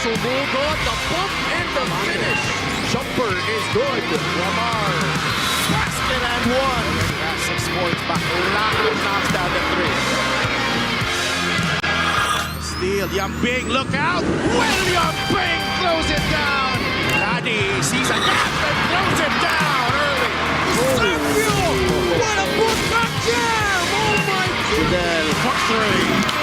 sumugod, the bump and the finish. Jumper is good. Lamar, basket and one. 6 points back. Lahat knocks down the 3. Steal, Young Bing, look out. William Bing throws it down. Laddie sees a gap and throws it down early. Samuel, what a putback jam. Oh my God. Fidel, for 3.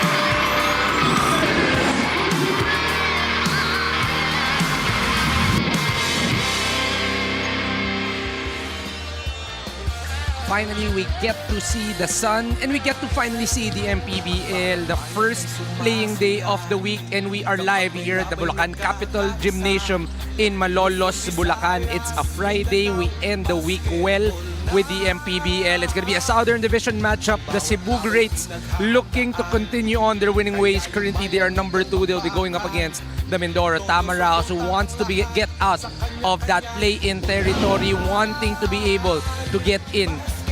Finally, we get to see the sun and we get to finally see the MPBL, the first playing day of the week, and we are live here at the Bulacan Capital Gymnasium in Malolos, Bulacan. It's a Friday. We end the week well with the MPBL. It's going to be a Southern Division matchup. The Cebu Greats looking to continue on their winning ways. Currently, they are number 2. They'll be going up against the Mindoro Tamaraos, who wants to get out of that play-in territory, wanting to be able to get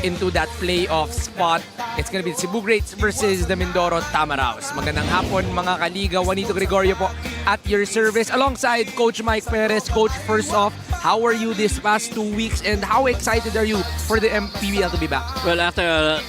into that playoff spot. It's gonna be the Cebu Greats versus the Mindoro Tamaraos. Magandang hapon mga kaliga. Juanito Gregorio po at your service alongside Coach Mike Perez. Coach, first off, how are you this past 2 weeks and how excited are you for the MPBL to be back? Well, after a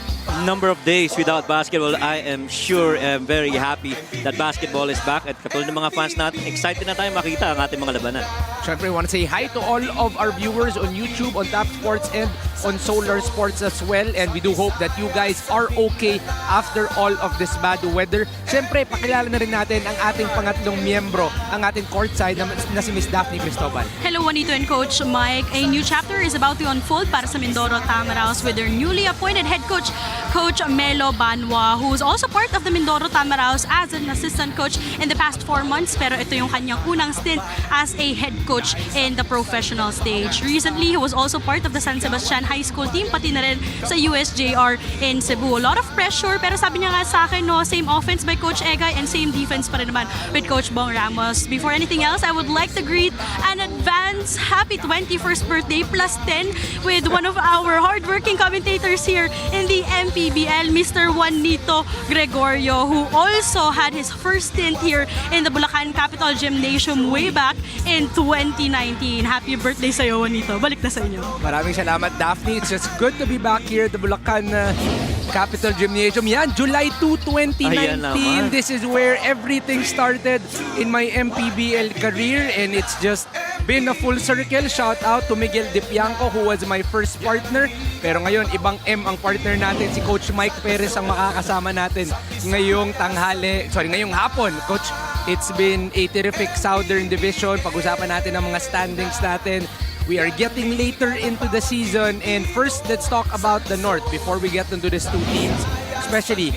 number of days without basketball, I am sure and very happy that basketball is back. At katulad ng mga fans natin, excited na tayo makita ang ating mga labanan. Siyempre, I want to say hi to all of our viewers on YouTube, on Tap Sports, and on Solar Sports as well. And we do hope that you guys are okay after all of this bad weather. Siyempre, pakilala na rin natin ang ating pangatlong miyembro, ang ating courtside na si Miss Daphne Cristobal. Hello, Juanito and Coach Mike. A new chapter is about to unfold para sa Mindoro Tamaraos with their newly appointed head coach, Coach Melo Banwa, who is also part of the Mindoro Tamaraos as an assistant coach in the past 4 months. Pero ito yung kanyang unang stint as a head coach in the professional stage. Recently, he was also part of the San Sebastian High School team, pati na rin sa USJR in Cebu. A lot of pressure, pero sabi niya nga sa akin, no, same offense by Coach Egay and same defense pa rin naman with Coach Bong Ramos. Before anything else, I would like to greet an advance happy 21st birthday plus 10 with one of our hardworking commentators here in the MPBL, Mr. Juanito Gregorio, who also had his first stint here in the Bulacan Capital Gymnasium way back in 2019. Happy birthday sa'yo, Juanito. Balik na sa inyo. Maraming salamat, Daphne. It's just good to be back here at the Bulacan Capital Gymnasium. Yan, July 2, 2019. This is where everything started in my MPBL career, and it's just been a full circle. Shout out to Miguel Di Pianco, who was my first partner. Pero ngayon, ibang M ang partner natin. Si Coach Mike Perez ang makakasama natin ngayong ngayong hapon. Coach, it's been a terrific Southern Division. Pag-usapan natin ang mga standings natin. We are getting later into the season, and first, let's talk about the North before we get into these 2 teams. Especially,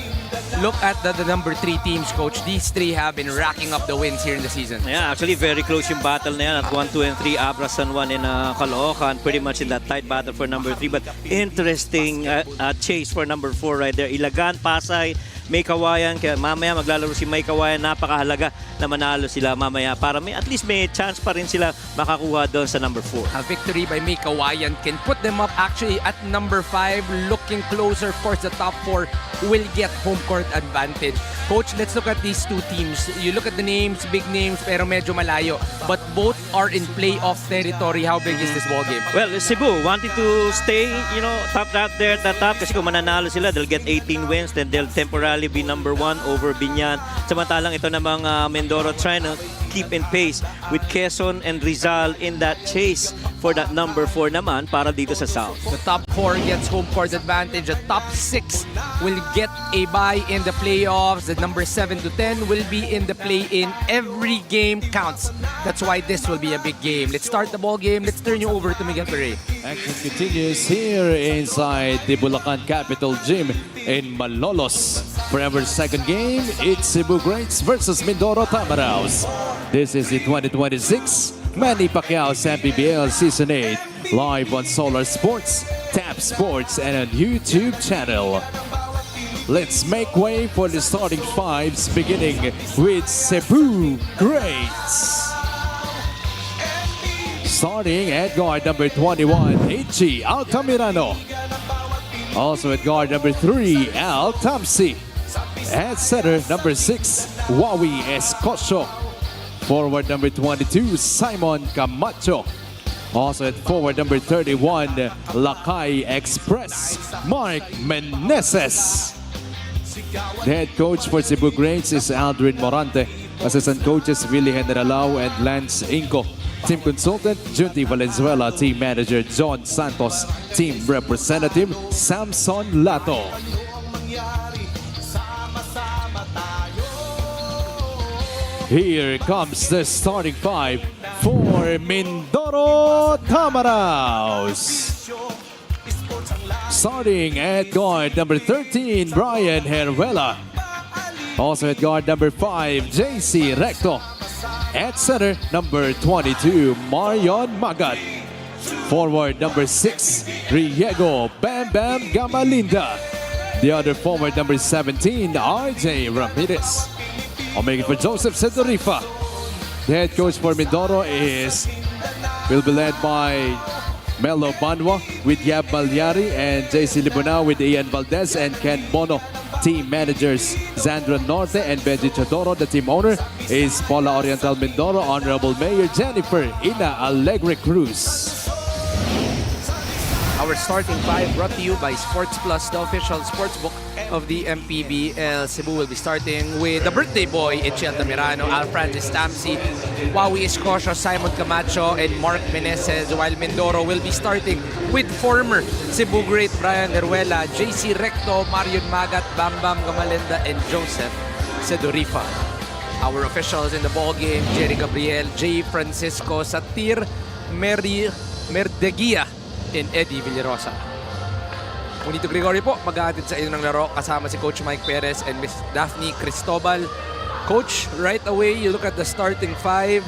look at the number 3 teams, Coach. These 3 have been racking up the wins here in the season. Yeah, actually very close yung battle na yan at 1, 2, and 3. Abrasan 1 in Caloocan, pretty much in that tight battle for number 3. But interesting chase for number 4 right there. Ilagan, Pasay, May Kawayan. Kaya mamaya maglalaro si May Kawayan. Napakahalaga na manalo sila mamaya para at least may chance pa rin sila makakuha doon sa number 4. A victory by May Kawayan can put them up actually at number 5. Looking closer, of course, the top 4 will get home court advantage. Coach, let's look at these 2 teams. You look at the names, big names, pero medyo malayo. But both are in playoff territory. How big is this ball game? Well, Cebu wanting to stay, top there at the top kasi kung mananalo sila, they'll get 18 wins, then they'll temporarily be number 1 over Binyan. Samantalang ito namang Mindoro trying to keep in pace with Quezon and Rizal in that chase for that number 4 naman para dito sa South. The top 4 gets home court advantage. The top 6 will get a bye in the playoffs. The number 7 to 10 will be in the play-in. Every game counts. That's why this will be a big game. Let's start the ball game. Let's turn you over to Miguel Pere. Action continues here inside the Bulacan Capital Gym in Malolos. For our second game, it's Cebu Greats versus Mindoro Tamaraos. This is the 2026 MANNY PACQUIAO'S MPBL Season 8, live on Solar Sports, Tap Sports, and on YouTube channel. Let's make way for the starting 5s, beginning with Cebu Greats. Starting at guard number 21, Ichi Altamirano. Also at guard number 3, Al Tamsi. At center, number 6, Wawi Escocio. Forward number 22, Simon Camacho. Also at forward number 31, Lakay Express, Mark Meneses. The head coach for Cebu Greats is Aldrin Morante. Assistant coaches Willie Generalao and Lance Inco. Team consultant Junti Valenzuela. Team manager John Santos. Team representative Samson Lato. Here comes the starting five for Mindoro Tamaraos. Starting at guard number 13, Brian Heruela. Also at guard number 5, JC Recto. At center, number 22, Marion Magat. Forward number 6, Riego Bam Bam Gamalinda. The other forward number 17, RJ Ramirez. I'll make it for Joseph Sedorifa. The head coach for Mindoro will be led by Melo Banwa with Yab Balyari and JC Libunao with Ian Valdez and Ken Bono. Team managers Zandra Norte and Benji Chodoro. The team owner is Paula Oriental Mindoro. Honorable Mayor Jennifer Ina Alegre Cruz. Our starting five brought to you by Sports Plus, the official sportsbook of the MPBL. Cebu will be starting with the birthday boy, Itchy Altamirano, Al Francis Tamsi, Wawi Escosio, Simon Camacho, and Mark Meneses, while Mindoro will be starting with former Cebu great Brian Heruela, JC Recto, Marion Magat, Bam Bam Gamalinda, and Joseph Sedorifa. Our officials in the ball game, Jerry Gabriel, J. Francisco Satir, Mary Merdeguia, and Eddie Villarosa. Unito Gregory po, mag-aatid sa inyo ng laro kasama si Coach Mike Perez and Miss Daphne Cristobal. Coach, right away, you look at the starting five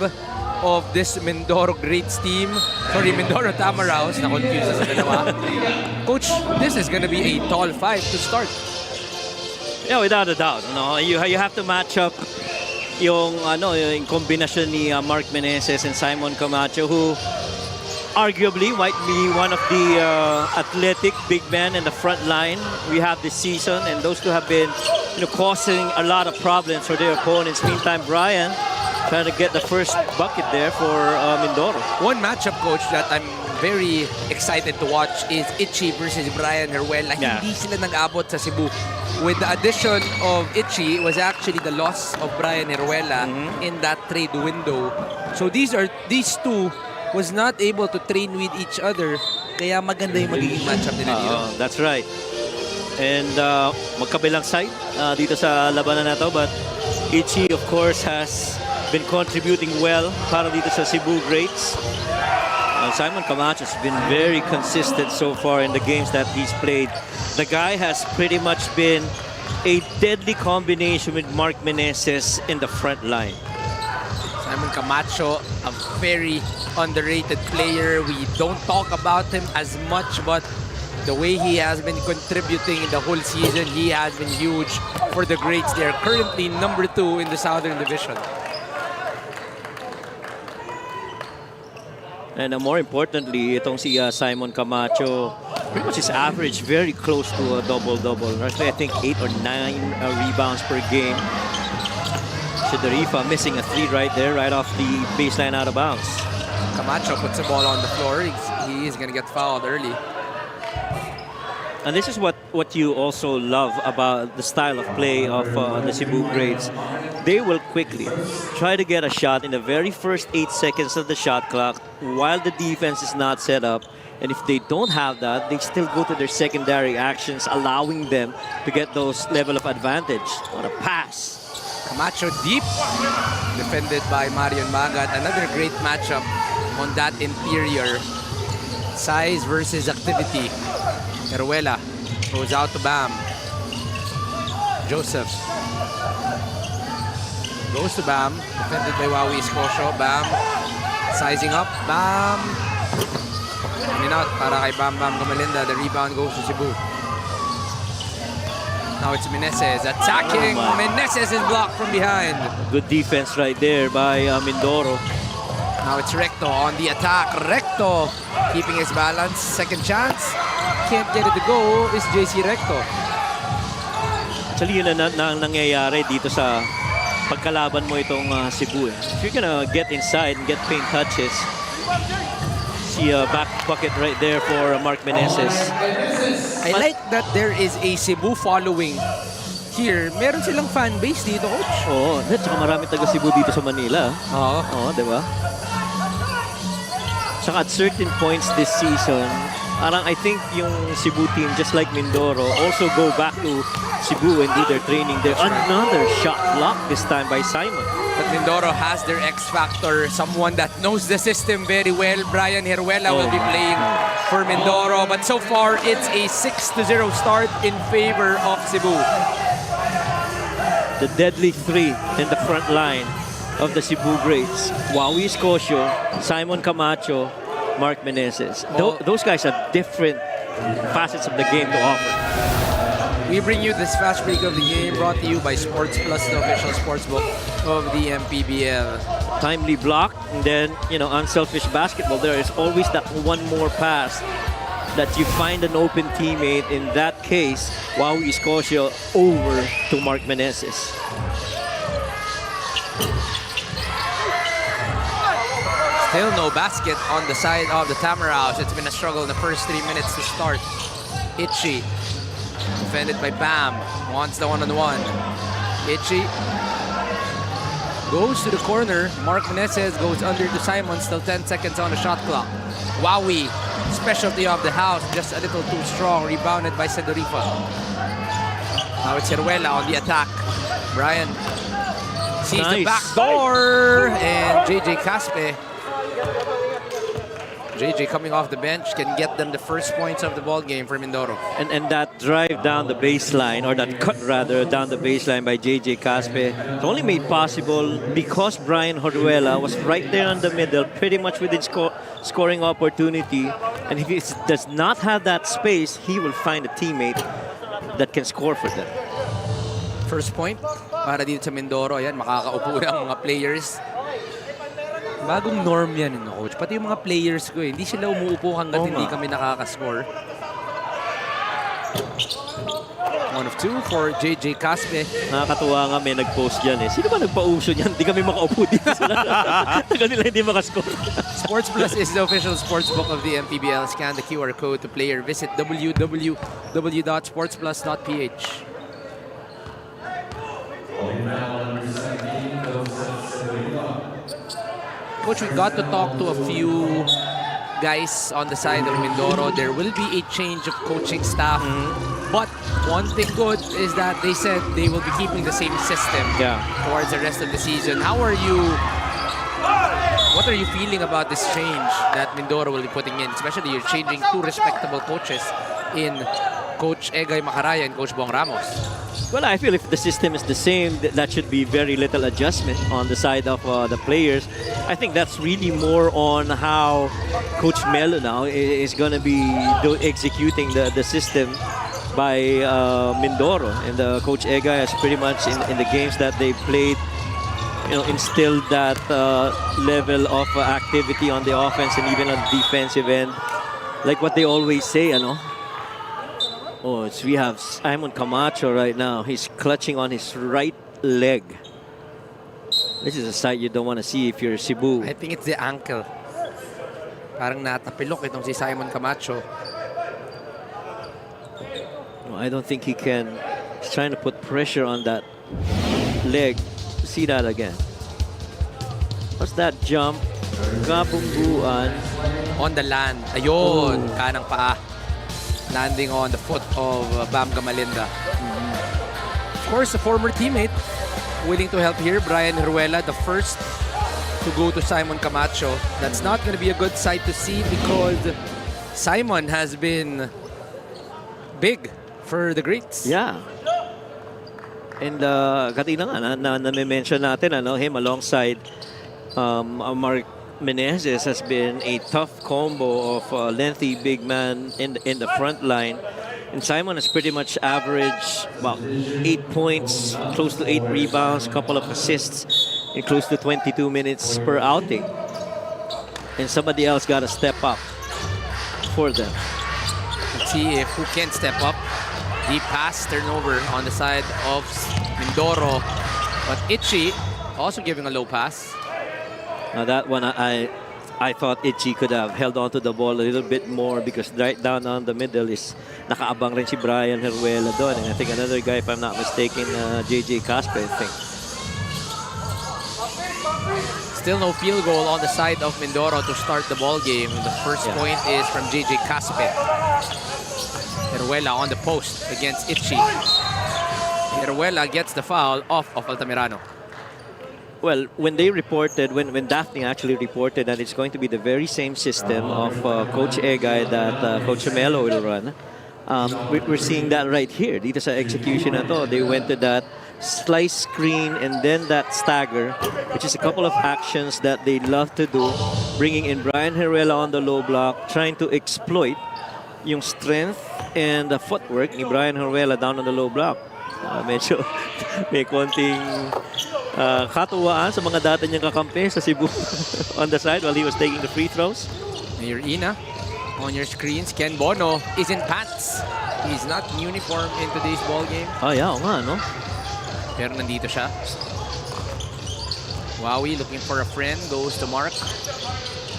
of this Mindoro Greats team. Sorry, Mindoro Tamaraos. Na-confuse sa dalawa. Coach, this is gonna be a tall five to start. Yeah, without a doubt. No, you have to match up yung kombinasyon ni Mark Meneses and Simon Camacho, who arguably might be one of the athletic big men in the front line we have this season, and those two have been causing a lot of problems for their opponents. Meantime, Brian trying to get the first bucket there for Mindoro. One matchup, Coach, that I'm very excited to watch is Itchy versus Brian Heruela. Yeah. Hindi sila nag-abot sa Cebu. With the addition of Itchy, it was actually the loss of Brian Heruela in that trade window. So these two was not able to train with each other, kaya maganda yung magiging matchup nila dito. That's right. And magkabilang side dito sa labanan na to, but Itchy of course has been contributing well para dito sa Cebu Greats. Simon Camacho has been very consistent so far in the games that he's played. The guy has pretty much been a deadly combination with Mark Meneses in the front line. Simon Camacho, a very underrated player. We don't talk about him as much, but the way he has been contributing in the whole season, he has been huge for the Greats. They are currently number 2 in the Southern Division. And more importantly, itong si Simon Camacho, pretty much his average very close to a double-double. Actually, I think 8 or 9 rebounds per game. Sedorifa missing a 3 right there, right off the baseline out of bounds. Camacho puts the ball on the floor. He is going to get fouled early. And this is what you also love about the style of play of the Cebu Greats. They will quickly try to get a shot in the very first 8 seconds of the shot clock while the defense is not set up. And if they don't have that, they still go to their secondary actions, allowing them to get those level of advantage. What a pass. Camacho deep, defended by Marion Magat. Another great matchup on that interior. Size versus activity. Heruela goes out to Bam. Joseph goes to Bam, defended by Wawi Escosio. Bam sizing up. Bam in and out para kay Bam Bam Gamalinda. The rebound goes to Cebu. Now it's Meneses attacking. Meneses is blocked from behind. Good defense right there by Mindoro. Now it's Recto on the attack. Recto keeping his balance. Second chance. Can't get it to go is JC Recto. Actually, yun na nangyayari dito sa pagkalaban mo itong Cebu. If you're gonna get inside and get paint touches, see a back pocket right there for Mark Meneses. I like that there is a Cebu following here. Meron silang fan base dito, coach. Oo, at saka marami taga Cebu dito sa Manila. Oo. Oo, di ba? Saka at certain points this season, parang I think yung Cebu team, just like Mindoro, also go back to Cebu and do their training there. Another shot blocked this time by Simon. But Mindoro has their X factor, someone that knows the system very well. Brian Heruela will be playing for Mindoro. But so far, it's a 6-0 start in favor of Cebu. The deadly three in the front line of the Cebu Greats. Wawi Escocio, Simon Camacho, Mark Meneses. Those guys have different facets of the game to offer. We bring you this fast break of the game brought to you by Sports Plus, the official sportsbook of the MPBL. Timely block, and then, unselfish basketball. There is always that one more pass that you find an open teammate. In that case, Wawi Escocio over to Mark Meneses. Still no basket on the side of the Tamaraws. It's been a struggle in the first 3 minutes to start. Itchy, defended by Bam, wants the one-on-one. Itchy goes to the corner. Mark Meneses goes under to Simon, still 10 seconds on the shot clock. Wawi, specialty of the house, just a little too strong, rebounded by Sedorifa. Now it's Heruela on the attack. Brian sees the back door, and JJ Caspe. JJ coming off the bench can get them the first points of the ball game for Mindoro. And that drive down the baseline, or that cut rather, down the baseline by JJ Caspe, it's only made possible because Brian Heruela was right there in the middle, pretty much within scoring opportunity. And if he does not have that space, he will find a teammate that can score for them. First point para dito sa Mindoro. Ayan, makakaupo na ang mga players. Bagong norm yan, coach. Pati yung mga players ko, hindi sila umuupo hanggat hindi kami nakakascore. 1 of 2 for JJ Caspe. Nakakatuwa nga, may nag-post dyan eh. Sino ba nagpa-uso dyan? Hindi kami makaupo dito sa kanila, hindi makascore. Sports Plus is the official sportsbook of the MPBL. Scan the QR code to play or visit www.sportsplus.ph. Coach, we got to talk to a few guys on the side of Mindoro. There will be a change of coaching staff. But one thing good is that they said they will be keeping the same system towards the rest of the season. What are you feeling about this change that Mindoro will be putting in? Especially you're changing two respectable coaches in Coach Egay Macaraya and Coach Bong Ramos. Well, I feel if the system is the same, that should be very little adjustment on the side of the players. I think that's really more on how Coach Melo now is going to be executing the system by Mindoro. And Coach Ega has pretty much in the games that they played, instilled that level of activity on the offense and even on the defensive end. Like what they always say, we have Simon Camacho right now. He's clutching on his right leg. This is a sight you don't want to see if you're Cebu. I think it's the ankle. Parang natapilok itong si Simon Camacho. No, I don't think he can. He's trying to put pressure on that leg. See that again. What's that jump? Kabumbuan. On the land. Ayun, kanang paa. Landing on the foot of Bam Gamalinda. Of course, a former teammate willing to help here. Brian Heruela, the first to go to Simon Camacho. That's not going to be a good sight to see because Simon has been big for the Greats. Yeah. And kanina nga na-mention natin him alongside Mark Meneses has been a tough combo of lengthy big man in the front line. And Simon has pretty much averaged about 8 points, close to 8 rebounds, couple of assists in close to 22 minutes per outing. And somebody else got to step up for them. Let's see if who can step up. Deep pass turnover on the side of Mindoro. But Itchy also giving a low pass. Now that one, I thought Itchy could have held on to the ball a little bit more because right down on the middle is nakaabang rin si Brian Heruela doon. And I think another guy, if I'm not mistaken, JJ Caspe, I think. Still no field goal on the side of Mindoro to start the ball game. The first point is from JJ Caspe. Heruela on the post against Itchy. Heruela gets the foul off of Altamirano. Well, when they reported, when Daphne actually reported that it's going to be the very same system of Coach Egay that Coach Melo will run, we're seeing that right here. Dito sa execution na to, they went to that slice screen and then that stagger, which is a couple of actions that they love to do, bringing in Brian Heruela on the low block, trying to exploit yung strength and the footwork ni Brian Heruela down on the low block. Medyo may konting katuwaan sa mga dati niyang kakampi sa Cebu on the side while he was taking the free throws. Mayor Ina, on your screens, Ken Bono is in pants. He's not in uniform in today's ball game. Oh yeah, oo nga, no? Pero nandito siya. Wowie looking for a friend, goes to Mark.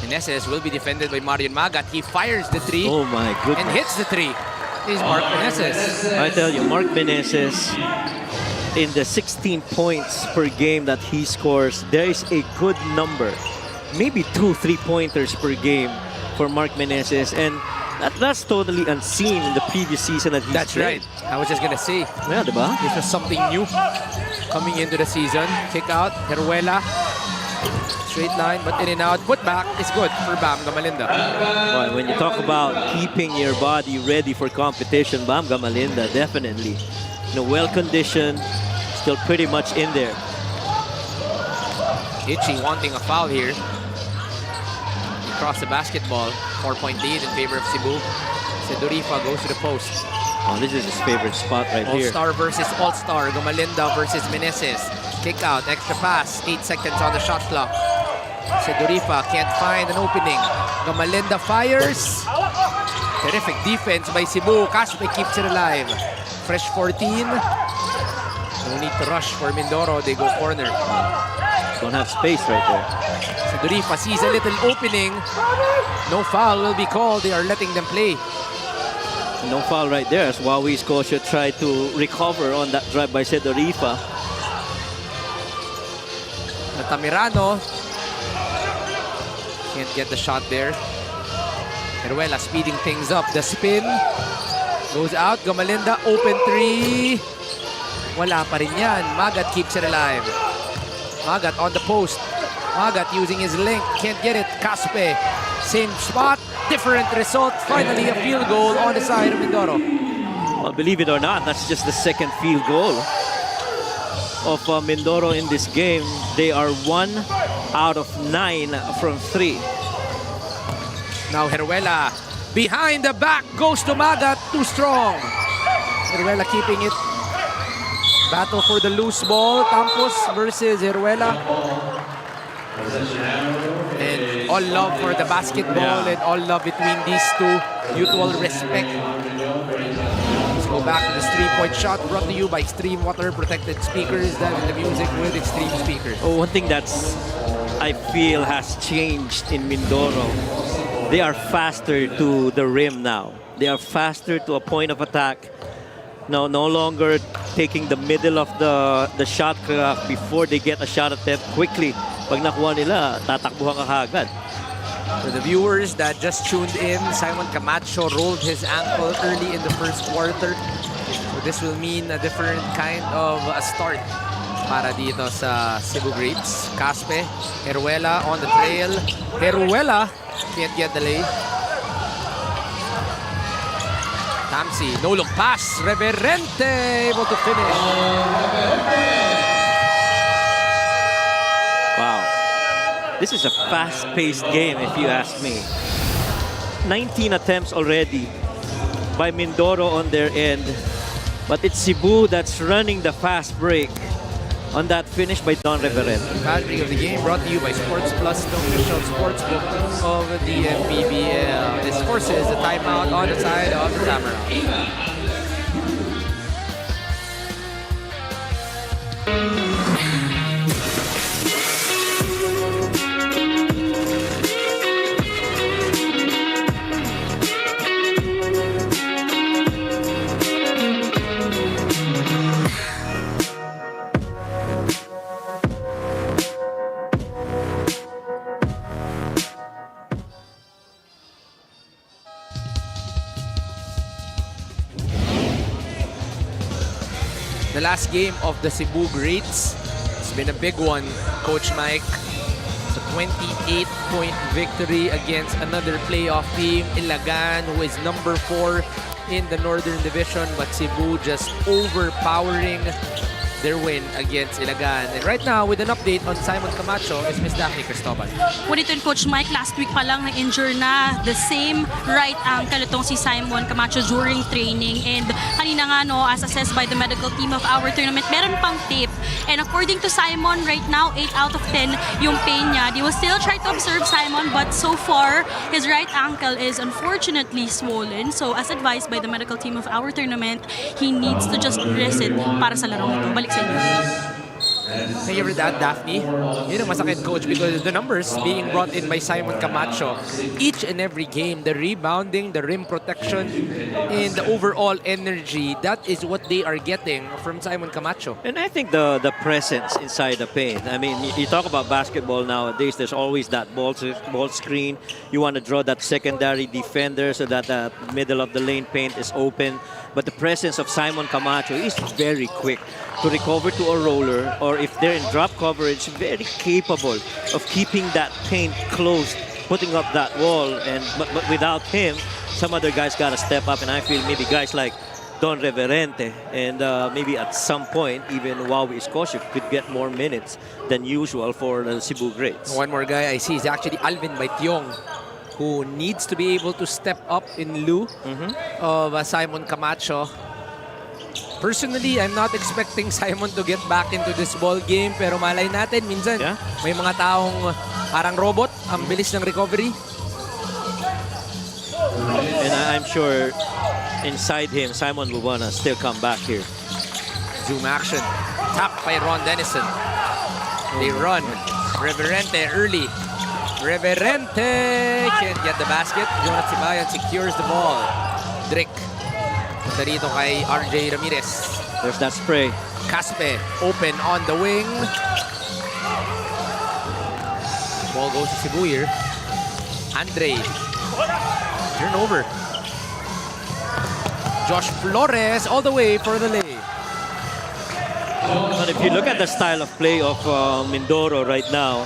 Meneses will be defended by Marion Magat. He fires the three. Oh my goodness. And hits the three. Is Mark Meneses. I tell you, Mark Meneses, in the 16 points per game that he scores, there is a good number. Maybe 2 3-pointers per game for Mark Meneses. And that's totally unseen in the previous season that he's That's played. right. I was just gonna say, Yeah, diba? this was something new coming into the season. Kick out, Heruela. Straight line, but in and out. Put back is good for Bam Gamalinda. Well, when you talk about keeping your body ready for competition, Bam Gamalinda, definitely. You know, well-conditioned, still pretty much in there. Itchy wanting a foul here. Across the basketball. 4-point lead in favor of Cebu. Sedurifa goes to the post. Oh, this is his favorite spot right here. All-Star versus All-Star. Gamalinda versus Meneses. Kick out, extra pass. 8 seconds on the shot clock. Sedurifa can't find an opening. Gamalinda fires. Terrific defense by Cebu. Caspe keeps it alive. Fresh 14. No need to rush for Mindoro. They go corner. Don't have space right there. Sedurifa sees a little opening. No foul will be called. They are letting them play. No foul right there as Wowie's coach tried to recover on that drive by Sedurifa. Altamirano can't get the shot there. Heruela speeding things up. The spin goes out. Gamalinda, open three. Wala pa rin yan. Magat keeps it alive. Magat on the post. Magat using his length. Can't get it. Caspe, same spot. Different result. Finally, a field goal on the side of Mindoro. Well, believe it or not, that's just the second field goal of Mindoro in this game. They are 1 out of 9 from 3. Now Heruela behind the back goes to Magat. Too strong. Heruela keeping it. Battle for the loose ball. Campos versus Heruela. And all love for the basketball and all love between these two. Mutual respect. Let's go back to the 3-point shot brought to you by Extreme Water Protected Speakers. That is the music with Extreme Speakers. Oh, one thing that's I feel has changed in Mindoro. They are faster to the rim now. They are faster to a point of attack. No longer taking the middle of the shot clock before they get a shot attempt quickly. Pag nakuha nila, tatakbuhan ka kaagad. For the viewers that just tuned in, Simon Camacho rolled his ankle early in the first quarter. So this will mean a different kind of a start para dito sa Cebu Grapes. Caspe, Heruela on the trail. Heruela can't get the lay. Tamsi, no-look pass. Reverente able to finish. Wow. This is a fast-paced game, if you ask me. 19 attempts already by Mindoro on their end. But it's Cebu that's running the fast break on that finish by Don Reverend. Fast break of the game brought to you by Sports Plus, the official sports book of the MPBL. This forces a timeout on the side of the Tamaraw. the last game of the Cebu Greats. It's been a big one, Coach Mike. It's a 28-point victory against another playoff team, Ilagan, who is number 4 in the Northern Division, but Cebu just overpowering their win against Ilagan. And right now, with an update on Simon Camacho, is Miss Daphne Cristobal. What ito Coach Mike, last week pa lang na-injure na the same right ankle itong si Simon Camacho during training. And kanina nga, no, as assessed by the medical team of our tournament, meron pang tape. And according to Simon, right now, 8 out of 10 yung pain niya. They will still try to observe Simon, but so far, his right ankle is unfortunately swollen. So as advised by the medical team of our tournament, he needs to just rest it para sa larong ito. Balik sa inyo. Thank you for that, Daphne. Yun ang masakit, Coach, because the numbers being brought in by Simon Camacho, each and every game, the rebounding, the rim protection, and the overall energy, that is what they are getting from Simon Camacho. And I think the presence inside the paint. I mean, you talk about basketball nowadays, there's always that ball screen. You want to draw that secondary defender so that the middle of the lane paint is open. But the presence of Simon Camacho is very quick to recover to a roller, or if they're in drop coverage, very capable of keeping that paint closed, putting up that wall. And but without him, some other guys got to step up. And I feel maybe guys like Don Reverente and maybe at some point even Wawi Escocia could get more minutes than usual for the Cebu Greats. One more guy I see is actually Alvin Baitiong, who needs to be able to step up in lieu of Simon Camacho. Personally, I'm not expecting Simon to get back into this ball game, pero malay natin, minsan may mga taong parang robot, ang bilis ng recovery. And I'm sure inside him, Simon will wanna still come back here. Zoom action. Tapped by Ron Dennison. They run. Reverente early. Reverente can't get the basket. Jonathan Sibayan secures the ball. Drick. Punta rito kay RJ Ramirez. There's that spray. Caspe open on the wing. Ball goes to Cebu here. Andre. Turnover. Josh Flores all the way for the lay. But if you look at the style of play of Mindoro right now,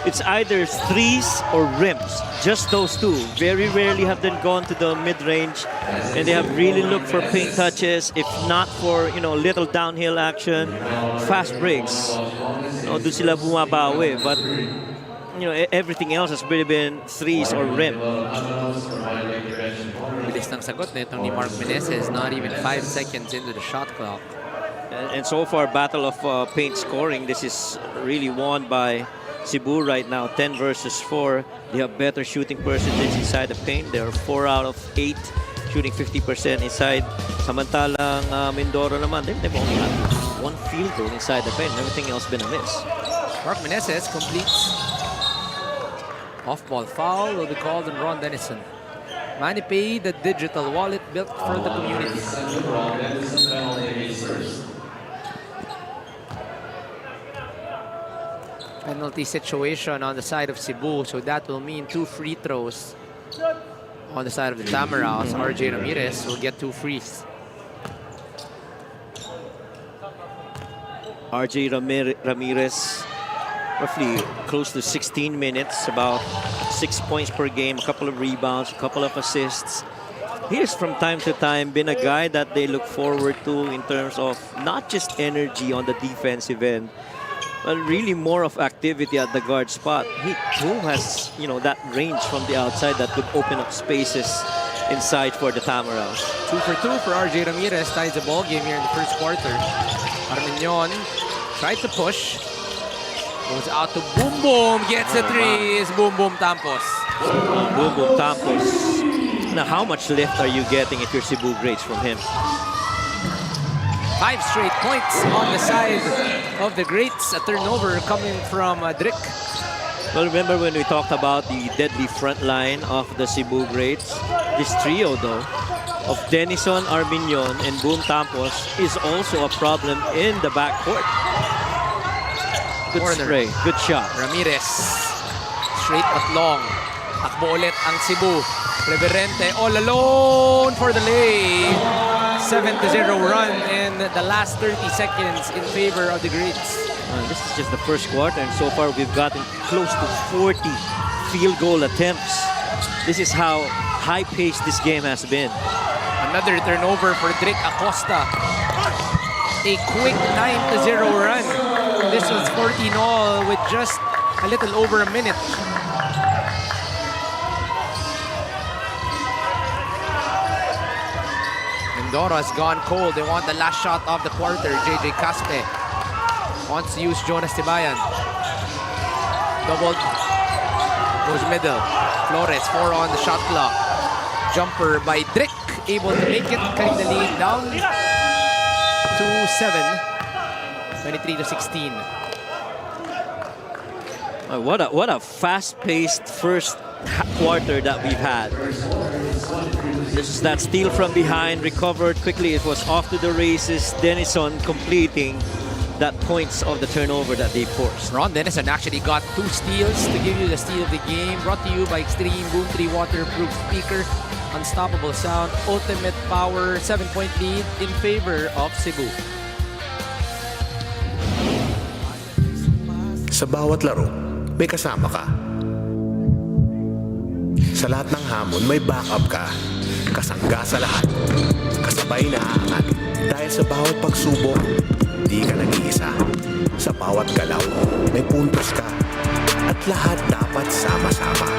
it's either threes or rims. Just those two. Very rarely have they gone to the mid-range, and they have really looked for paint touches. If not for, you know, little downhill action, fast breaks. Doon sila bumabawi. But, you know, everything else has really been threes or rim. Bilis ng sagot nitong ni Mark Meneses. Not even 5 seconds into the shot clock. And so far, battle of paint scoring, this is really won by Cebu right now, 10 versus 4. They have better shooting percentage inside the paint. They are 4 out of 8, shooting 50% inside. Samantalang Mindoro naman, they've only had 1 field goal inside the paint. Everything else been a miss. Mark Meneses completes. Off-ball foul will be called on Ron Dennison. MANNY Pay, the digital wallet built for the community. Penalty situation on the side of Cebu, so that will mean 2 free throws on the side of the Tamaraws. RJ Ramirez will get 2 frees. RJ Ramirez, roughly close to 16 minutes, about 6 points per game, a couple of rebounds, a couple of assists. He's from time to time been a guy that they look forward to in terms of not just energy on the defensive end, but really more of activity at the guard spot. He too has, you know, that range from the outside that could open up spaces inside for the Tamaraws. 2 for 2 for RJ Ramirez, ties the ball game here in the first quarter. Armiñon tried to push. Goes out to Boom Boom, gets a 3. Is Boom Boom Tampos. Boom Boom Tampos. Now, how much lift are you getting if you're Cebu Greats from him? 5 straight points on the side of the Greats. A turnover coming from Drick. Well, remember when we talked about the deadly front line of the Cebu Greats? This trio, though, of Denison, Armiñon, and Boom Tampos is also a problem in the backcourt. Good Corner. spray, good shot. Ramirez. Straight but long. Takbo ulit ang Cebu. Reverente all alone for the lay. 7-0 run in the last 30 seconds in favor of the Greats. This is just the first quarter, and so far we've gotten close to 40 field goal attempts. This is how high-paced this game has been. Another turnover for Drake Acosta. A quick 9-0 run. This was 14-all with just a little over a minute. Mindoro has gone cold. They want the last shot of the quarter. JJ Caspe wants to use Jonas Tibayan. Double goes middle. Flores 4 on the shot clock. Jumper by Drake, able to make it. Cutting the lead down to 7. 23-16. What a fast-paced first quarter that we've had. This is that steal from behind, recovered quickly. It was off to the races. Denison completing that points of the turnover that they forced. Ron Denison actually got 2 steals to give you the steal of the game. Brought to you by Extreme Boom 3 Waterproof Speaker. Unstoppable sound, ultimate power. 7-point lead in favor of Cebu. Sa bawat laro, may kasama ka. Sa lahat ng hamon, may backup ka. Kasangga sa lahat. Kasabay na aangat. Dahil sa bawat pagsubok, di ka nag-iisa. Sa bawat galaw, may puntos ka. At lahat dapat sama-sama.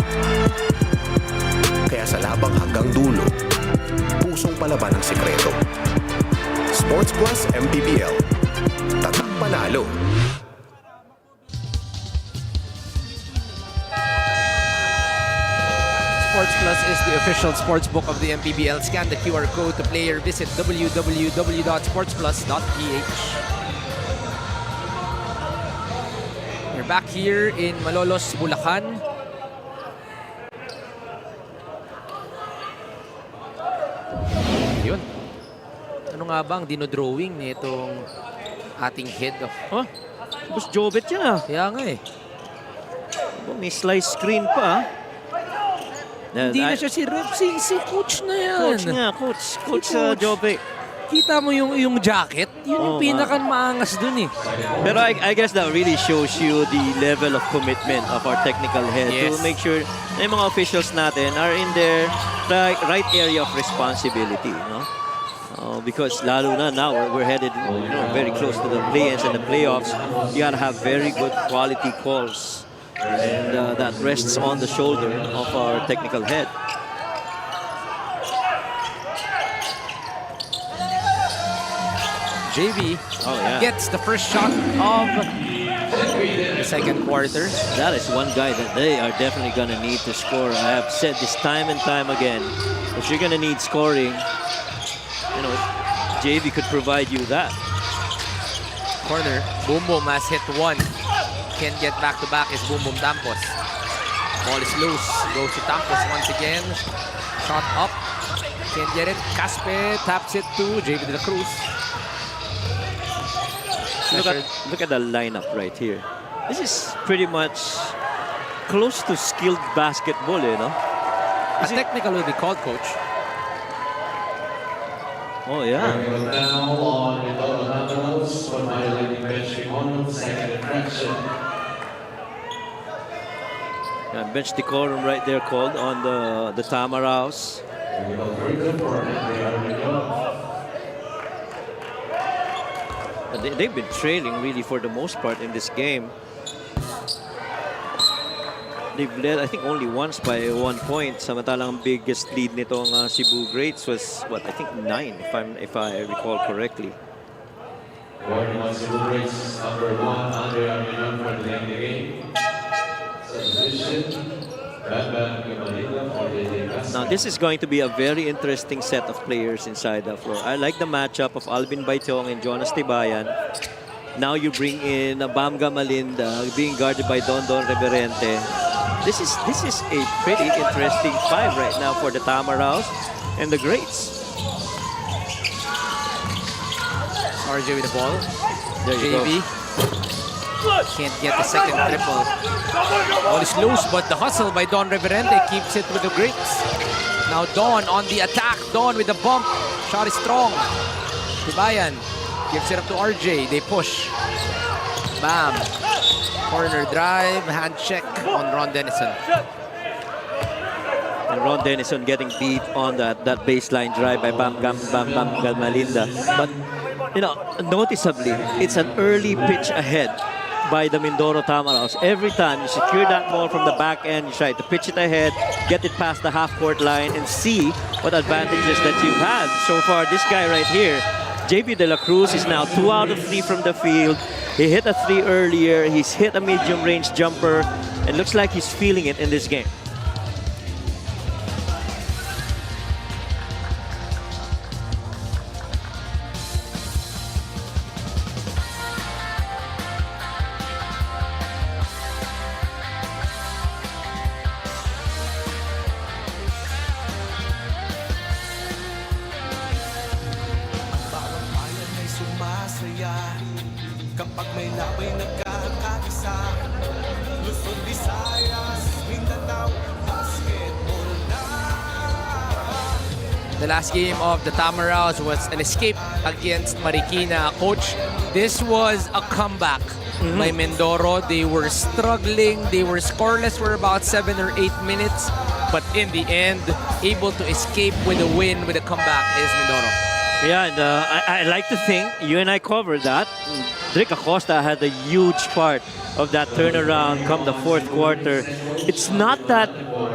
Kaya sa labang hanggang dulo, pusong palaban ang sikreto. Sports Plus MPBL. Tatak panalo. Sports Plus is the official sportsbook of the MPBL. Scan the QR code to play or visit www.sportsplus.ph. We're back here in Malolos, Bulacan. Yun. Ano nga ba ang dinodrawing nitong ating head of... Huh? Tapos Jobet yan ah. Kaya nga eh. May slice screen pa. Hindi na siya si Rep. Si coach na yan. Coach nga, coach. Coach Jobe. Kita mo yung jacket? Yun yung pinakang maangas dun eh. Pero I guess that really shows you the level of commitment of our technical head to make sure na yung mga officials natin are in their right area of responsibility. No? Because lalo na now, we're headed very close to the play-ins and the playoffs. You gotta have very good quality calls. And that rests on the shoulder of our technical head. JB gets the first shot of the second quarter. That is one guy that they are definitely going to need to score. I have said this time and time again. If you're going to need scoring, JB could provide you that. Corner, Boom Boom has hit 1. Can't get back-to-back is Boom Boom Tampos. Ball is loose. Goes to Tampos once again. Shot up. Can't get it. Caspe taps it to JB de la Cruz. Look at the lineup right here. This is pretty much close to skilled basketball, A technical will be called, coach. Oh, yeah. Now on Mindoro Nationals for my landing bench on second infraction. Bench decorum right there called on the Tamaraos. Very good for them. They are They've been trailing really for the most part in this game. They've led, I think, only once by 1 point. Samantalang biggest lead nitong Cebu Greats was, what, I think 9, if I recall correctly. Warning on Cebu Greats, number 1, Andre Arminon for the lane of the game. Substitution, Bam Manila for the Now, this is going to be a very interesting set of players inside the floor. I like the matchup of Alvin Baitong and Jonas Tibayan. Now you bring in Bamga Malinda being guarded by Don Reverente. This is a pretty interesting 5 right now for the Tamaraos and the Greats. RJ with the ball. There you JB. Can't get the second triple. Ball is loose, but the hustle by Don Reverente keeps it with the Greats. Now Don on the attack. Don with the bump. shot is strong. Tibayan gives it up to RJ. They push. Bam. Corner drive, hand check on Ron Denison. And Ron Denison getting beat on that baseline drive by Bam Malinda. But, you know, noticeably, it's an early pitch ahead by the Mindoro Tamaraos. Every time you secure that ball from the back end, you try to pitch it ahead, get it past the half-court line, and see what advantages that you've had. So far, this guy right here, JB De La Cruz, is now 2 out of 3 from the field. He hit a 3 earlier. He's hit a medium-range jumper. It looks like he's feeling it in this game. Kapag may labay nagkakaisa, Luzon, Visayas, Mindanao, basketball na. The last game of the Tamaraos was an escape against Marikina. Coach, this was a comeback by Mindoro. They were struggling. They were scoreless for about 7 or 8 minutes. But in the end, able to escape with a win, with a comeback is Mindoro. Yeah, and I like to think, you and I covered that, Drick Acosta had a huge part of that turnaround come the fourth quarter. It's not that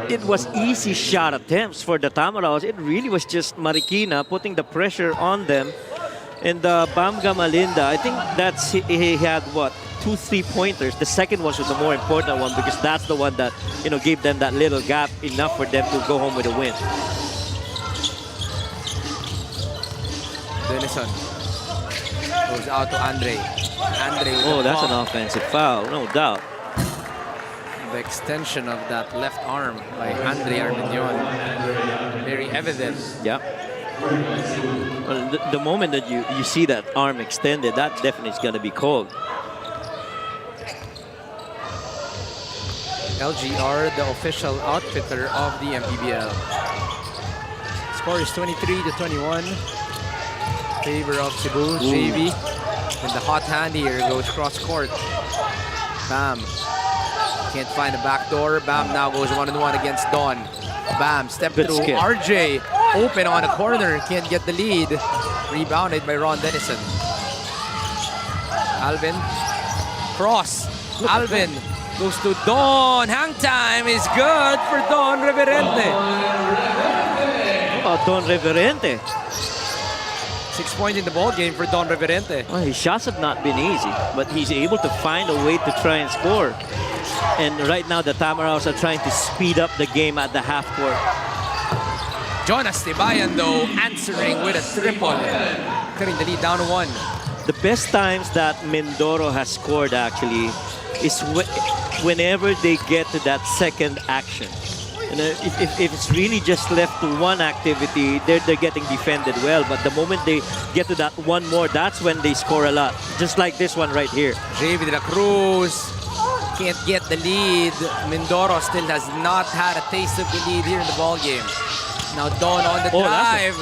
it was easy shot attempts for the Tamaraos. It really was just Marikina putting the pressure on them. And Bamga Malinda, I think that's he had, what, 2 3-pointers. The second one was the more important one because that's the one that, you know, gave them that little gap enough for them to go home with a win. Denison goes out to Andre. Andre with Oh, the that's pump. an offensive foul, no doubt. The extension of that left arm by Andre Arminion. Very evident. Yeah. Well, the moment that you see that arm extended, that definitely is going to be called. LGR, the official outfitter of the MPBL. Score is 23-21. Favor of Cebu. JV in the hot hand here, goes cross court. Bam. Can't find a back door. Bam now goes 1-on-1 against Don. Bam, step Good through. skill. RJ open on a corner, can't get the lead. Rebounded by Ron Denison. Alvin, cross. Alvin goes to Don. Hang time is good for Don Reverente. Oh, Don Reverente. 6 points in the ball game for Don Reverente. Well, his shots have not been easy, but he's able to find a way to try and score. And right now, the Tamaraos are trying to speed up the game at the half court. Jonas Tibayan, though, answering with a triple. Cutting the lead down to 1. The best times that Mindoro has scored, actually, is whenever they get to that second action. And if it's really just left to one activity, they're getting defended well. But the moment they get to that one more, that's when they score a lot. Just like this one right here. JV De La Cruz can't get the lead. Mindoro still has not had a taste of the lead here in the ball game. Now Don on the drive.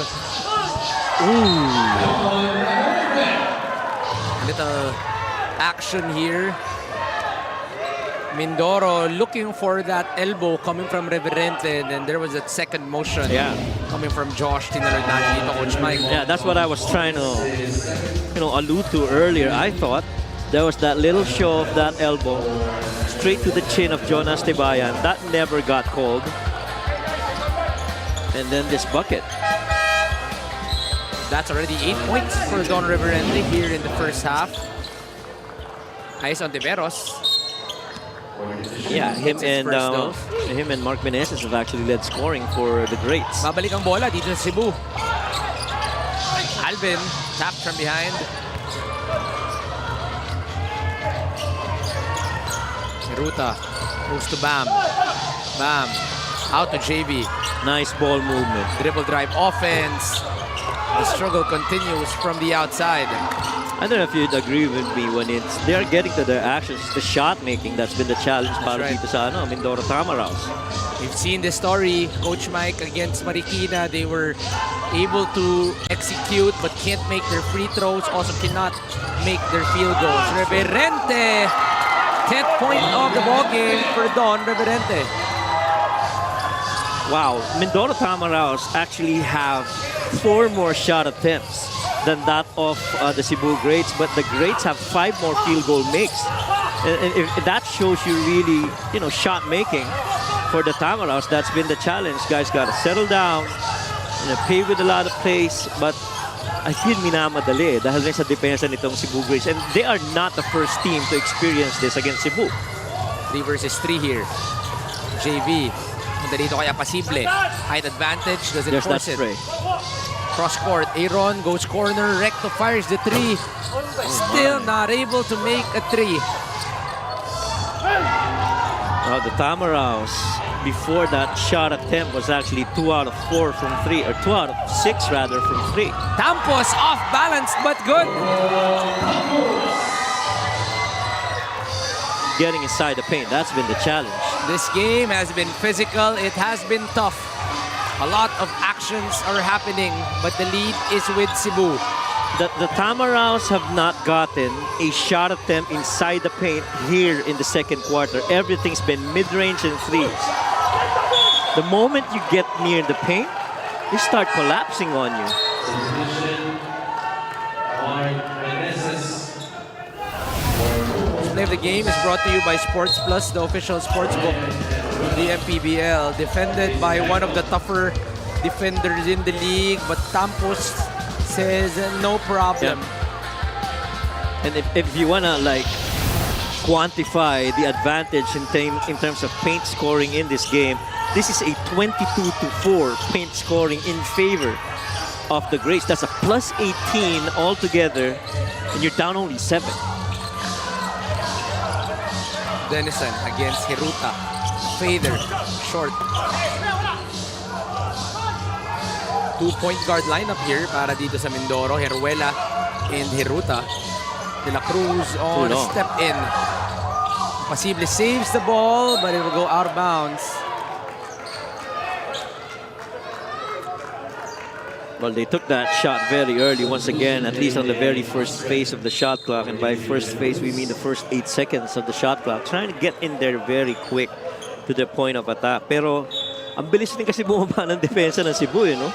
Little action here. Mindoro looking for that elbow coming from Reverente, and then there was that second motion coming from Josh Tinalagnan dito, Coach Mike. Yeah, that's what I was trying to, allude to earlier. I thought there was that little show of that elbow straight to the chin of Jonas Tibayan. That never got called. And then this bucket. That's already 8 points for Don Reverente here in the first half. Nice on Tiberos. Yeah, him and Mark Meneses have actually led scoring for the Greats. Mabalik ang bola dito sa Cebu. Alvin tapped from behind. Ruta moves to Bam. Bam out to JB. Nice ball movement. Dribble drive offense. The struggle continues from the outside. I don't know if you'd agree with me when they're getting to their actions. The shot making that's been the challenge para right. dito sa Mindoro Tamaraws. We've seen the story, Coach Mike against Marikina. They were able to execute but can't make their free throws, also cannot make their field goals. Reverente, 10th point of the ball game for Don Reverente. Wow, Mindoro Tamaraws actually have 4 more shot attempts than that of the Cebu Greats, but the Greats have 5 more field goal makes. And if that shows you really, shot making for the Tamaraws. That's been the challenge. Guys got to settle down, play with a lot of pace, but I feel minamadali dahil rin sa depensa nitong Cebu Greats. And they are not the first team to experience this against Cebu. 3 versus 3 here. JV. Punta dito kaya pasible. Height advantage, doesn't There's that force it. spray. Cross court, Aaron goes corner, Recto fires the 3. Still not able to make a 3. Now the Tamaraws, before that shot attempt, was actually 2 out of 4 from 3, or 2 out of 6 rather from 3. Tampos off balance but good. Getting inside the paint, that's been the challenge. This game has been physical, it has been tough. A lot of actions are happening, but the lead is with Cebu. The Tamaraws have not gotten a shot attempt inside the paint here in the second quarter. Everything's been mid-range and threes. The moment you get near the paint, they start collapsing on you. Play of the game is brought to you by Sports Plus, the official sports book of the MPBL. Defended by one of the tougher defenders in the league, but Tampos says no problem. Yeah. And if you wanna quantify the advantage in terms of paint scoring in this game, this is a 22-4 paint scoring in favor of the Greats. That's a plus 18 altogether, and you're down only 7. Denison against Hiruta. Fader, short. 2-point guard lineup here para dito sa Mindoro. Heruela and Hiruta. De La Cruz on step in. Pasible saves the ball, but it will go out of bounds. Well, they took that shot very early once again, at least on the very first phase of the shot clock. And by first phase, we mean the first 8 seconds of the shot clock. Trying to get in there very quick to the point of attack. Pero, ang bilis din kasi bumaba ng depensa ng Cebu, no?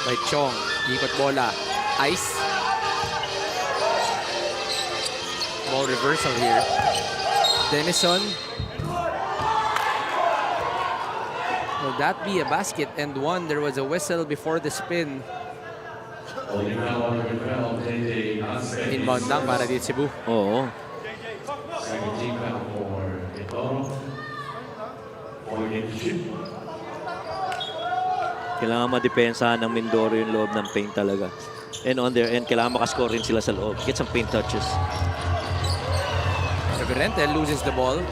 By Chong, ikot bola. Ice. Ball reversal here. Denison. Will that be a basket and one? There was a whistle before the spin. Inbound lang para dito Cebu. Oo. Kailangan madepensahan ng Mindoro yung loob ng paint talaga. And on their end, kailangan makascore rin sila sa loob. Get some paint touches. Reverente loses the ball.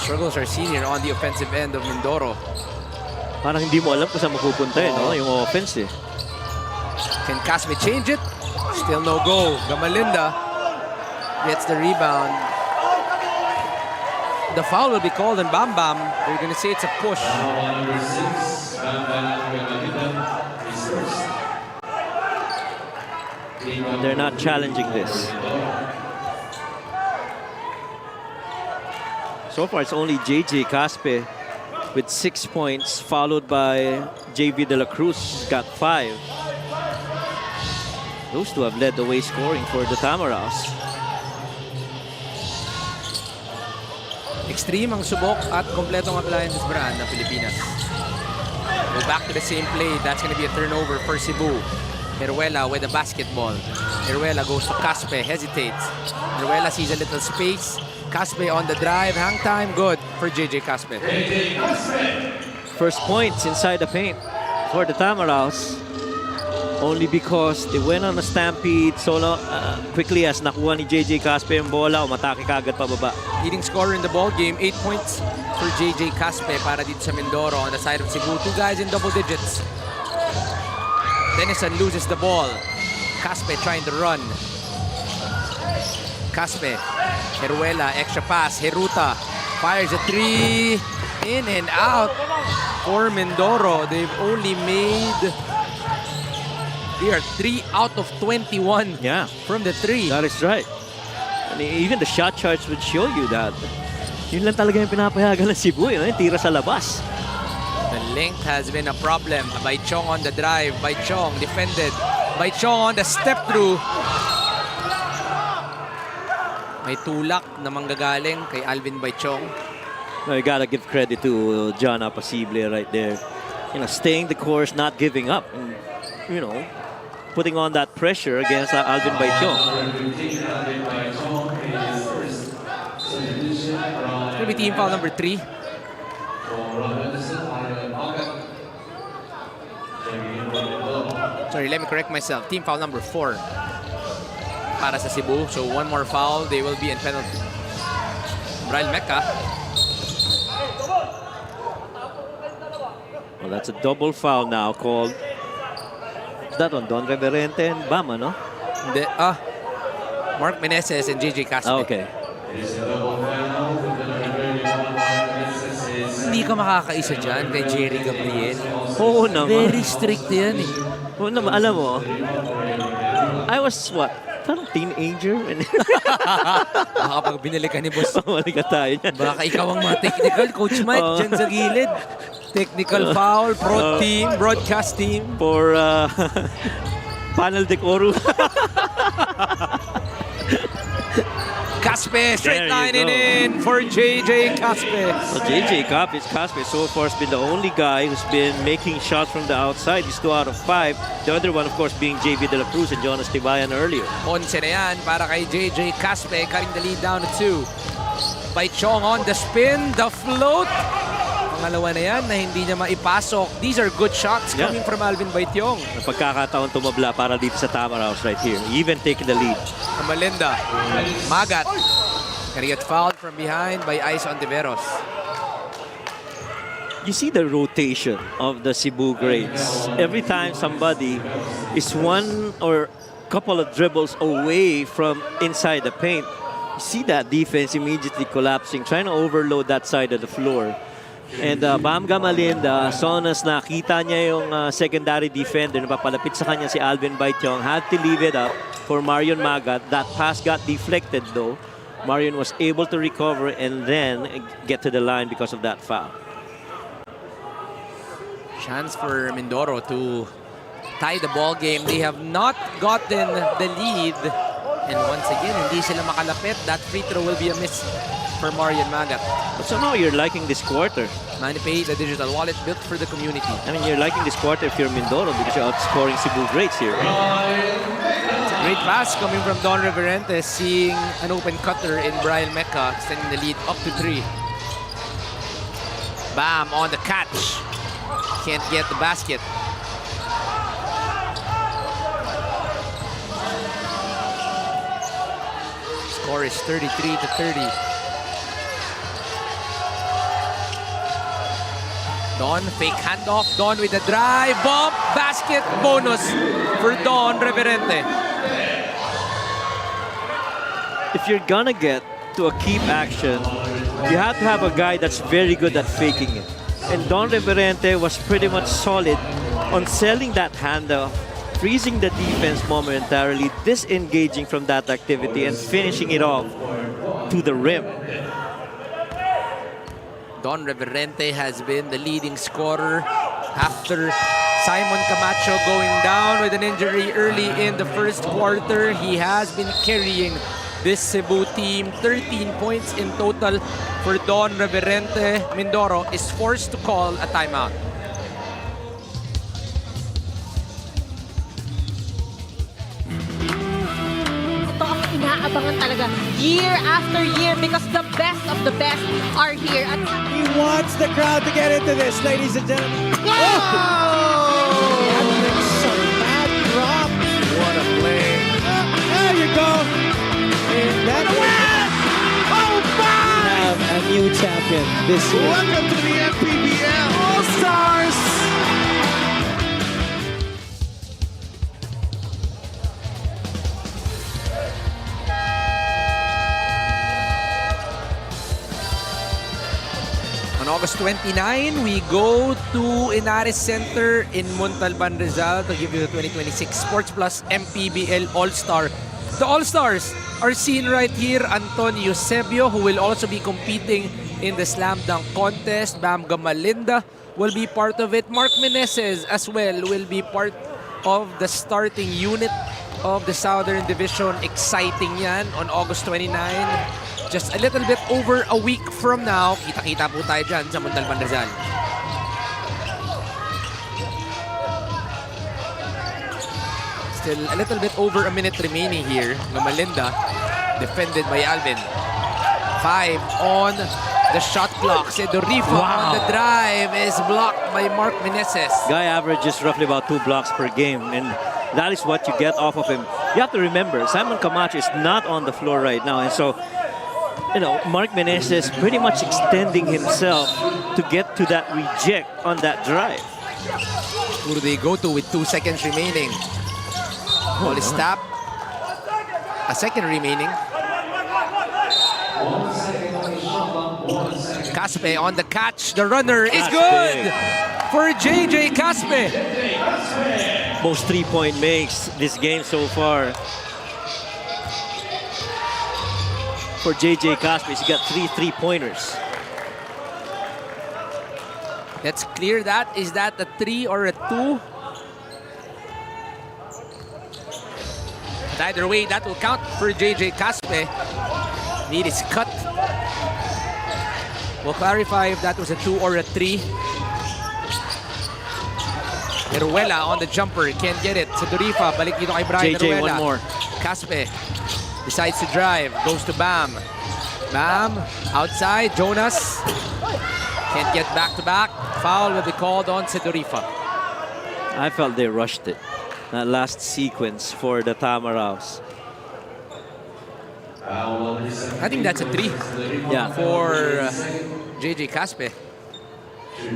Struggles our senior on the offensive end of Mindoro. Parang hindi mo alam kung saan mapupunta no? Yung offense eh. Can Casme change it? Still no go. Gamalinda gets the rebound. The foul will be called on Bam Bam. They're going to say it's a push. Number 6, Bam Bam Gamalinda is first. They're not challenging this. So far, it's only JJ Caspe with 6 points, followed by JV De La Cruz, got 5. Those two have led the way scoring for the Tamaraws. Extreme ang subok at kompletong appliances brand ng Pilipinas. Go back to the same play. That's going to be a turnover for Cebu. Heruela with the basketball. Heruela goes to Caspe, hesitates. Heruela sees a little space. Caspe on the drive, hang time, good for JJ Caspe. First points inside the paint for the Tamaraws. Only because they went on a stampede so quickly as nakuha ni JJ Caspe yung bola, umatake kagad pababa. Leading scorer in the ball game, 8 points. for JJ Caspe para dito sa Mindoro on the side of Cebu. 2 guys in double digits. Denison loses the ball. Caspe trying to run. Caspe, Heruela, extra pass. Heruta fires a 3. In and out for Mindoro. They've only made... They are 3 out of 21 Yeah, from the 3. that is right. And even the shot charts would show you that. Yun lang talaga yung pinapayagan ng Cebu, yung tira sa labas. The length has been a problem. By Chong on the drive. By Chong defended. By Chong on the step through. May tulak na manggagaling kay Alvin Baichong. No, you gotta give credit to John Apacible right there. You know, staying the course, not giving up. And, you know, putting on that pressure against Alvin Baichong. It's going to be team foul number 3. Sorry, let me correct myself. Team foul number 4 para sa Cebu. So 1 more foul, they will be in penalty. Brian Mecca. Well, that's a double foul now called. Is that on Don Reverente and Bama, no? Hindi, Mark Meneses and JJ Caspe. Okay. Hindi ka makakaisa dyan kay Jerry Gabriel. Oo naman. Very strict yan eh. Oo naman, alam mo, I was what? Parang teenager. Baka pag binalik ka ni boss, Bumalik ka tayo niyan. baka ikaw ang mga technical. Coach Mike, Oo. dyan sa gilid. Technical foul, pro team, broadcast team. For panel decorum. Caspe, straight There you line go. in for JJ Caspe. So JJ Caspe so far has been the only guy who's been making shots from the outside. He's 2 out of 5. The other one, of course, being JV De La Cruz and Jonas Tibayan earlier. 11 na yan para kay JJ Caspe, cutting the lead down to 2. By Chong on the spin, the float. Pangalawa na yan na hindi niya maipasok. These are good shots Yeah. coming from Alvin Baitiong. Pagkakataon tumabla para dito sa Tamaraos right here. Even taking the lead. Malinda, Magat. Gonna get fouled from behind by Ice Ontiveros. You see the rotation of the Cebu grades. Every time somebody is 1 or couple of dribbles away from inside the paint, you see that defense immediately collapsing, trying to overload that side of the floor. And Bamga Malinda, Sonas nakita niya yung secondary defender na papalapit sa kanya si Alvin Baichong, had to leave it up for Marion Magat. That pass got deflected though. Marion was able to recover and then get to the line because of that foul. Chance for Mindoro to tie the ball game. They have not gotten the lead. And once again, hindi sila makalapit. That free throw will be a miss for Marian Magat. But somehow you're liking this quarter. Manny Pay, the digital wallet built for the community. I mean, you're liking this quarter if you're Mindoro because you're outscoring Cebu greats here. It's a great pass coming from Don Reverente, seeing an open cutter in Brian Mecca, extending the lead up to 3. Bam on the catch. Can't get the basket. Score is 33 to 30. Don, fake handoff. Don with the drive. Bump. Basket. Bonus for Don Reverente. If you're gonna get to a keep action, you have to have a guy that's very good at faking it. And Don Reverente was pretty much solid on selling that handoff, freezing the defense momentarily, disengaging from that activity, and finishing it off to the rim. Don Reverente has been the leading scorer after Simon Camacho going down with an injury early in the first quarter. He has been carrying this Cebu team. 13 points in total for Don Reverente. Mindoro is forced to call a timeout. Ito ang inaabangan talaga year after year because the best of the best are here. At He wants the crowd to get into this, ladies and gentlemen. Some mad drop. What a play. There you go. And that Oh, we have a new champion. this year. Welcome to the MPBL All-Stars! On August 29, we go to Inares Center in Montalban, Rizal to give you the 2026 Sports Plus MPBL All-Star. The All-Stars are seen right here. Anton Eusebio, who will also be competing in the Slam Dunk Contest. Bam Gamalinda will be part of it. Mark Meneses as well will be part of the starting unit of the Southern Division. Exciting yan on August 29. Just a little bit over a week from now, kita-kita po tayo dyan sa Montalban, Rizal. Still a little bit over a minute remaining here. Gamalinda, defended by Alvin. 5 on the shot clock. Sedorifa on the drive is blocked by Mark Meneses. Guy averages roughly about 2 blocks per game, and that is what you get off of him. You have to remember, Simon Camacho is not on the floor right now, and so Mark Meneses pretty much extending himself to get to that reject on that drive. Who do they go to with 2 seconds remaining? Ball is tapped. A second remaining. Caspe on the catch. The runner is good for JJ Caspe. Most 3-point makes this game so far. For JJ Caspe, he's got 3 3-pointers. Let's clear that. Is that a 3 or a 2? But either way, that will count for JJ Caspe. Need is cut. We'll clarify if that was a 2 or a 3. Eruela on the jumper. Can't get it. Sedorifa, balik dito kay Brian JJ, Eruela. one more. Caspe decides to drive. Goes to Bam. Bam, outside. Jonas. Can't get back-to-back. Foul will be called on Sedorifa. I felt they rushed it. That last sequence for the Tamaraws. I think that's a 3 for JJ Caspe.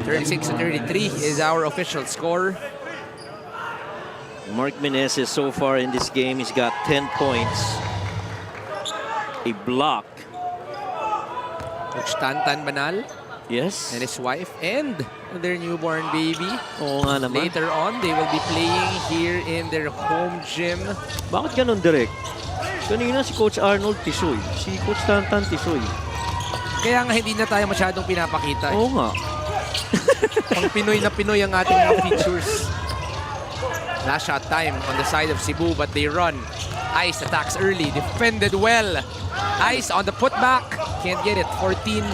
36-33 is our official score. Mark Meneses so far in this game, he's got 10 points, a block. Coach Tantan Banal Yes. and his wife and their newborn baby. Oo nga naman. Later on, they will be playing here in their home gym. Bakit ganun, Direk? Kanina si Coach Arnold Tisoy, si Coach Tantan Tisoy. Kaya nga hindi na tayo masyadong pinapakita. Oo nga. Pang Pinoy na Pinoy ang ating mga features. Last shot time on the side of Cebu, but they run. Ice attacks early, defended well. Ice on the putback, can't get it. 14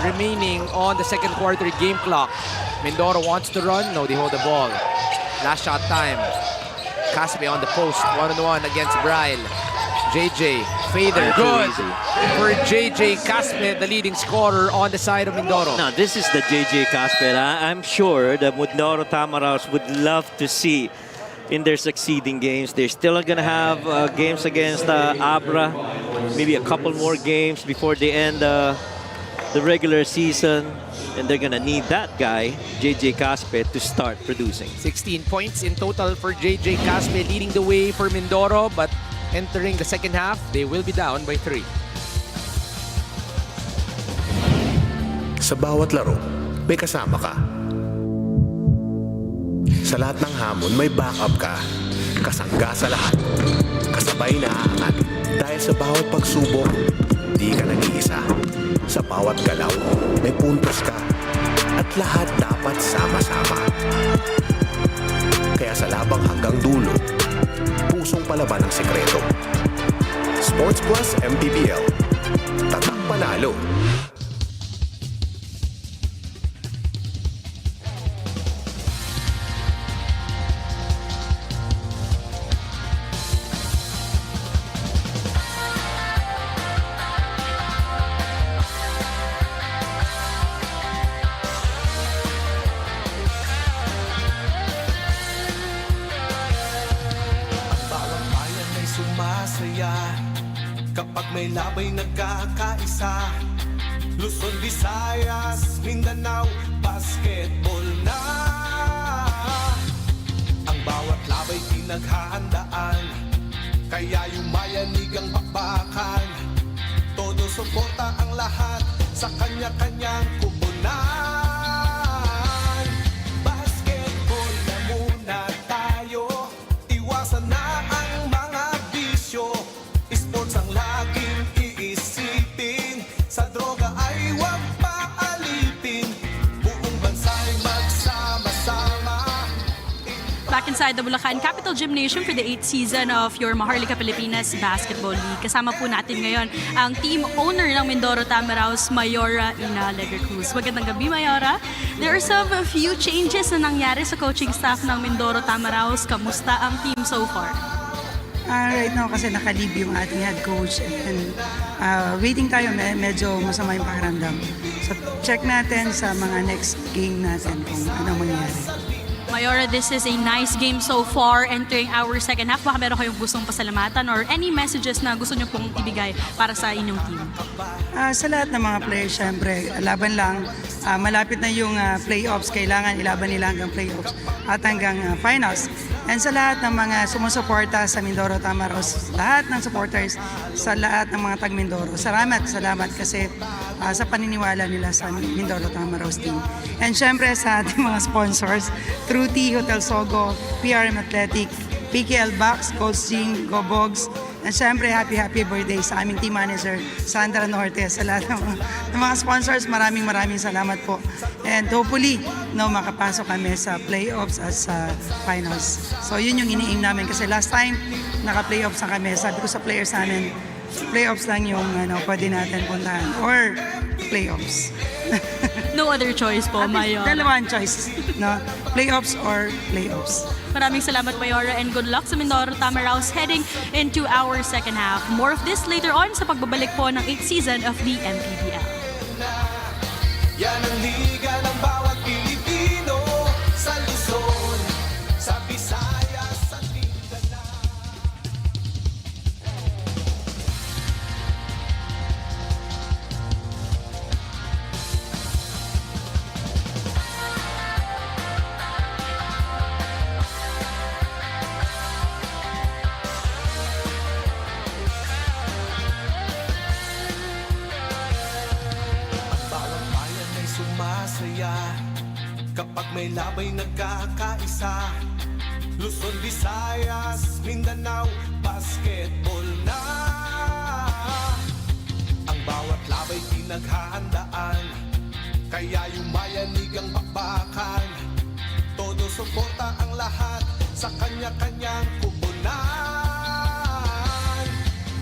remaining on the second quarter game clock. Mindoro wants to run, no, they hold the ball. Last shot time. Caspe on the post, one-on-one against Bryle. JJ, fader, good for JJ Caspe, the leading scorer on the side of Mindoro. Now, this is the JJ Casper. I'm sure the Mindoro Tamaraws would love to see in their succeeding games. They're still going to have games against Abra, maybe a couple more games before they end the regular season. And they're going to need that guy, JJ Caspe, to start producing. 16 points in total for JJ Caspe, leading the way for Mindoro, but entering the second half, they will be down by 3. Sa bawat laro, may kasama ka. Sa lahat ng hamon, may backup ka. Kasangga sa lahat. Kasabay na aangat. Dahil sa bawat pagsubok, di ka nag-iisa. Sa bawat galaw, may puntos ka. At lahat dapat sama-sama. Kaya sa labang hanggang dulo, pusong palaban ang sekreto. Sports Plus MPBL. Tatak panalo. Sumasaya kapag may labay nagkakaisa. Luzon, Visayas, Mindanao, basketball na. Ang bawat labay pinaghahandaan, kaya yumayanig ang bakbakan. Todo suporta ang lahat sa kanya-kanyang kubunan. Basketball na muna tayo, iwasan na ang mga bisyo. Sports ang laging iisipin, sa droga ay huwag paalipin. Buong bansa'y magsama-sama. Back inside the Bulacan Capital Gymnasium for the 8th season of your Maharlika Pilipinas Basketball League. Kasama po natin ngayon ang team owner ng Mindoro Tamaraws, Mayora Ina Cruz. Magandang gabi, Mayora. There are some few changes na nangyari sa coaching staff ng Mindoro Tamaraws. Kamusta ang team so far? Right now kasi nakalib yung ating head coach and waiting tayo, medyo masama yung pakiramdam. So check natin sa mga next game natin kung ano mangyayari. Mayora, this is a nice game so far entering our second half. Baka meron kayong gustong pasalamatan or any messages na gusto nyo pong ibigay para sa inyong team? Sa lahat ng mga players, syempre, laban lang. Malapit na yung playoffs, kailangan ilaban nila hanggang playoffs at hanggang finals. And sa lahat ng mga sumusuporta sa Mindoro Tamaraws, lahat ng supporters, sa lahat ng mga tag-Mindoro, salamat kasi sa paniniwala nila sa Mindoro Tamaraws team. And syempre sa ating mga sponsors, Truty, Hotel Sogo, PRM Athletic, PKL Box, Goldstein, Go Bogs, and syempre happy birthday sa aming team manager, Sandra Norte. Sa lahat ng mga sponsors, maraming salamat po. And hopefully, makapasok kami sa playoffs at sa finals. So yun yung ini-aim namin kasi last time, naka-playoffs na kami. Sabi ko sa players namin, playoffs lang yung pwede natin puntahan or playoffs. No other choice po, Mayora. Dalawang choice, no? Playoffs or playoffs. Maraming salamat, Mayora, and good luck sa Mindoro Tamaraws heading into our second half. More of this later on sa pagbabalik po ng 8th season of the MPBL. Yan ang liga ng bawat Pilipino, sa Luzon, sa Visayas, sa Mindanao. Sumasaya kapag may labay nagkakaisa. Luzon, Visayas, Mindanao, basketball na. Ang bawat labay pinaghahandaan, kaya yumayanig ang bakbakan. Todo suporta ang lahat sa kanya-kanyang kubunan.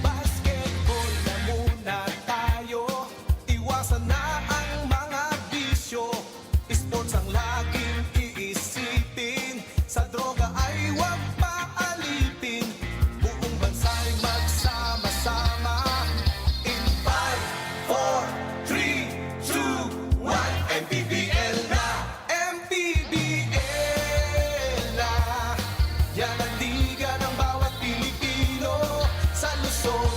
Basketball na muna tayo, iwasan na ang mga bisyo. Sports ang laging iisipin, sa droga ay huwag paalipin. Buong bansa'y magsama-sama. In 5, 4, 3, 2, 1, MPBL na! MPBL na! Yan ang liga ng bawat Pilipino, sa Luzon,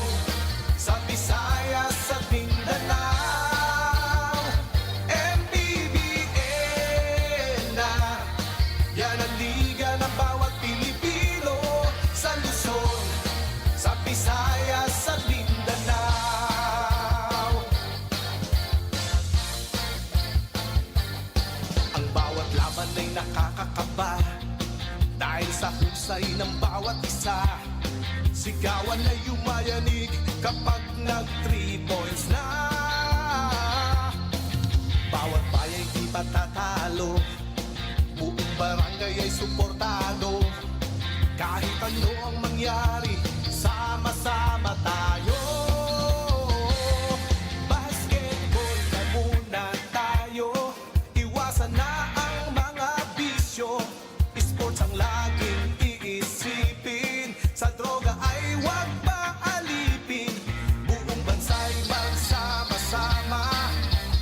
sa Visayas at Mindanao. Yan ang liga ng bawat Pilipino, sa Luzon, sa Visayas at Mindanao. Ang bawat laban ay nakakakaba, dahil sa husay ng bawat isa. Sigawan ay yumayanig kapag nag-3 points na. Bawat bayay di patatalo, buong barangay ay suportado. Kahit ano ang mangyari, sama-sama tayo. Basketball na muna tayo, iwasan na ang mga bisyo. Sports ang laging iisipin, sa droga ay huwag paalipin. Buong bansa'y magsama-sama.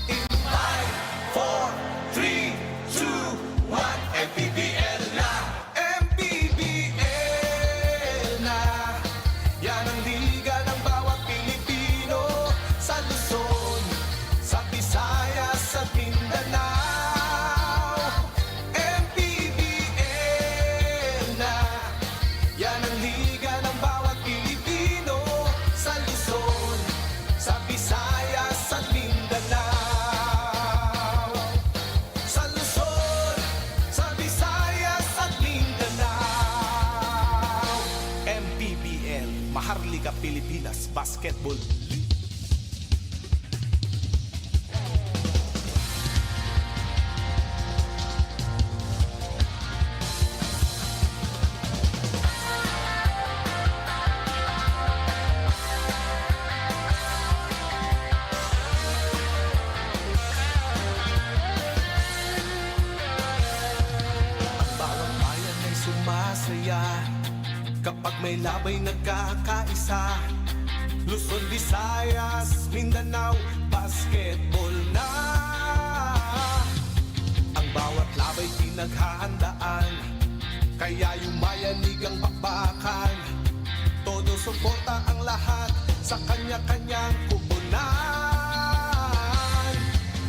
In 5, 4, 3, 2, 1, MPBL na! MPBL na! Maharlika Pilipinas Basketball League. Sumasaya kapag may labay nagkakaisa. Luzon, Visayas, Mindanao, basketball na. Ang bawat labay pinaghahandaan, kaya yumayanig ang bakbakan. Todo suporta ang lahat sa kanya-kanyang kubunan.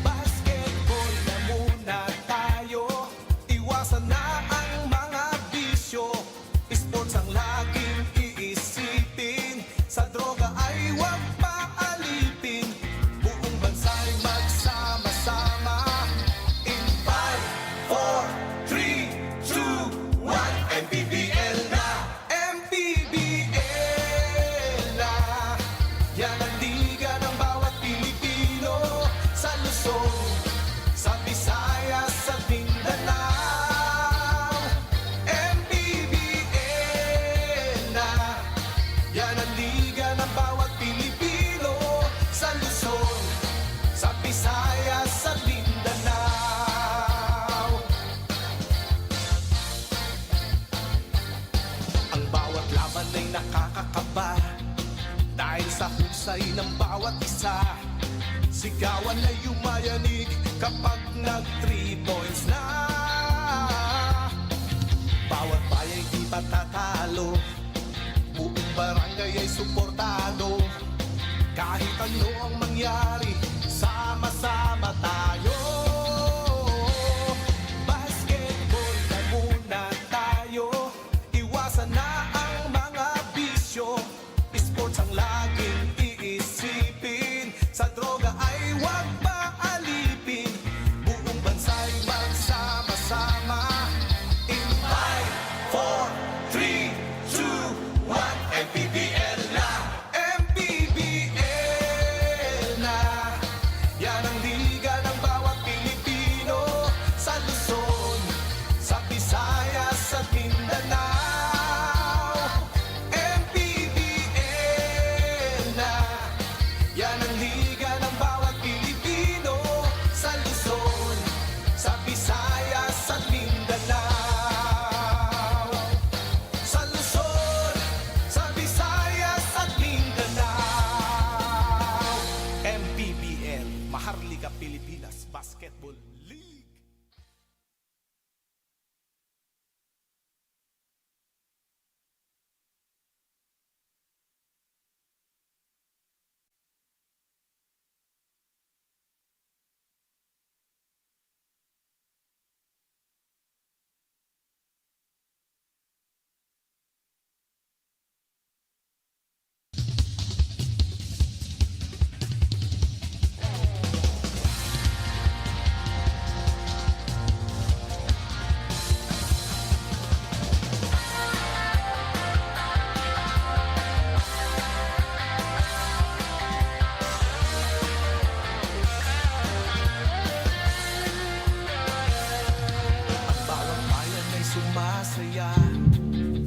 Basketball na muna tayo, iwasan na ang mga bisyo. Sports ang laging iisipin, sa droga ay huwag paalipin. Buong bansa'y magsama-sama. In 5, 4, 3, 2, 1, MPBL na! MPBL na! Yan ang liga ng bawat Pilipino, sa Luzon, sa Visayas, sa Mindanao. MPBL na! Yan ang liga ng bawat Pilipino, sa Luzon, sa Visayas, sa Mindanao. Ang bawat laban ay nakakakaba, dahil sa husay ng bawat isa. Sigawan ay yumayanig kapag nag-3 points na. Bawat bayay di patatalo, buong barangay ay suportado. Kahit ano ang mangyari, sama-sama tayo. Basketball na muna tayo, iwasan na ang mga bisyo. Sports ang laging iisipin, sa droga ay huwag paalipin. Buong bansa'y magsama-sama. In 5, 4, 3, 2, 1, MPBL na! MPBL na! Yan ang liga ng bawat Pilipino, sa Luzon, sa Visayas, at Mindanao. MPBL na! Yan ang liga ng bawat Pilipino, sa Luzon, sa Visayas, at Mindanao. Sa Luzon, sa Visayas, at Mindanao. MPBL, Maharlika Pilipinas Basketball League. Ang bawat bayan ay sumasaya.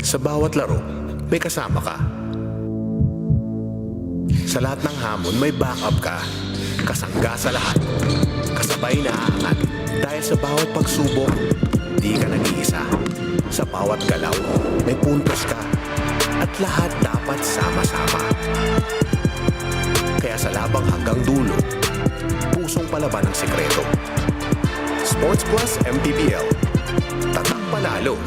Sa bawat laro, may kasama ka. Sa lahat ng hamon, may backup ka. Kasangga sa lahat. Kasabay na aangat. Dahil sa bawat pagsubok, di ka nag-iisa. Sa bawat galaw, may puntos ka. At lahat dapat sama-sama. Kaya sa labang hanggang dulo, pusong palaban ang sikreto. Sports Plus MPBL. Tatak panalo.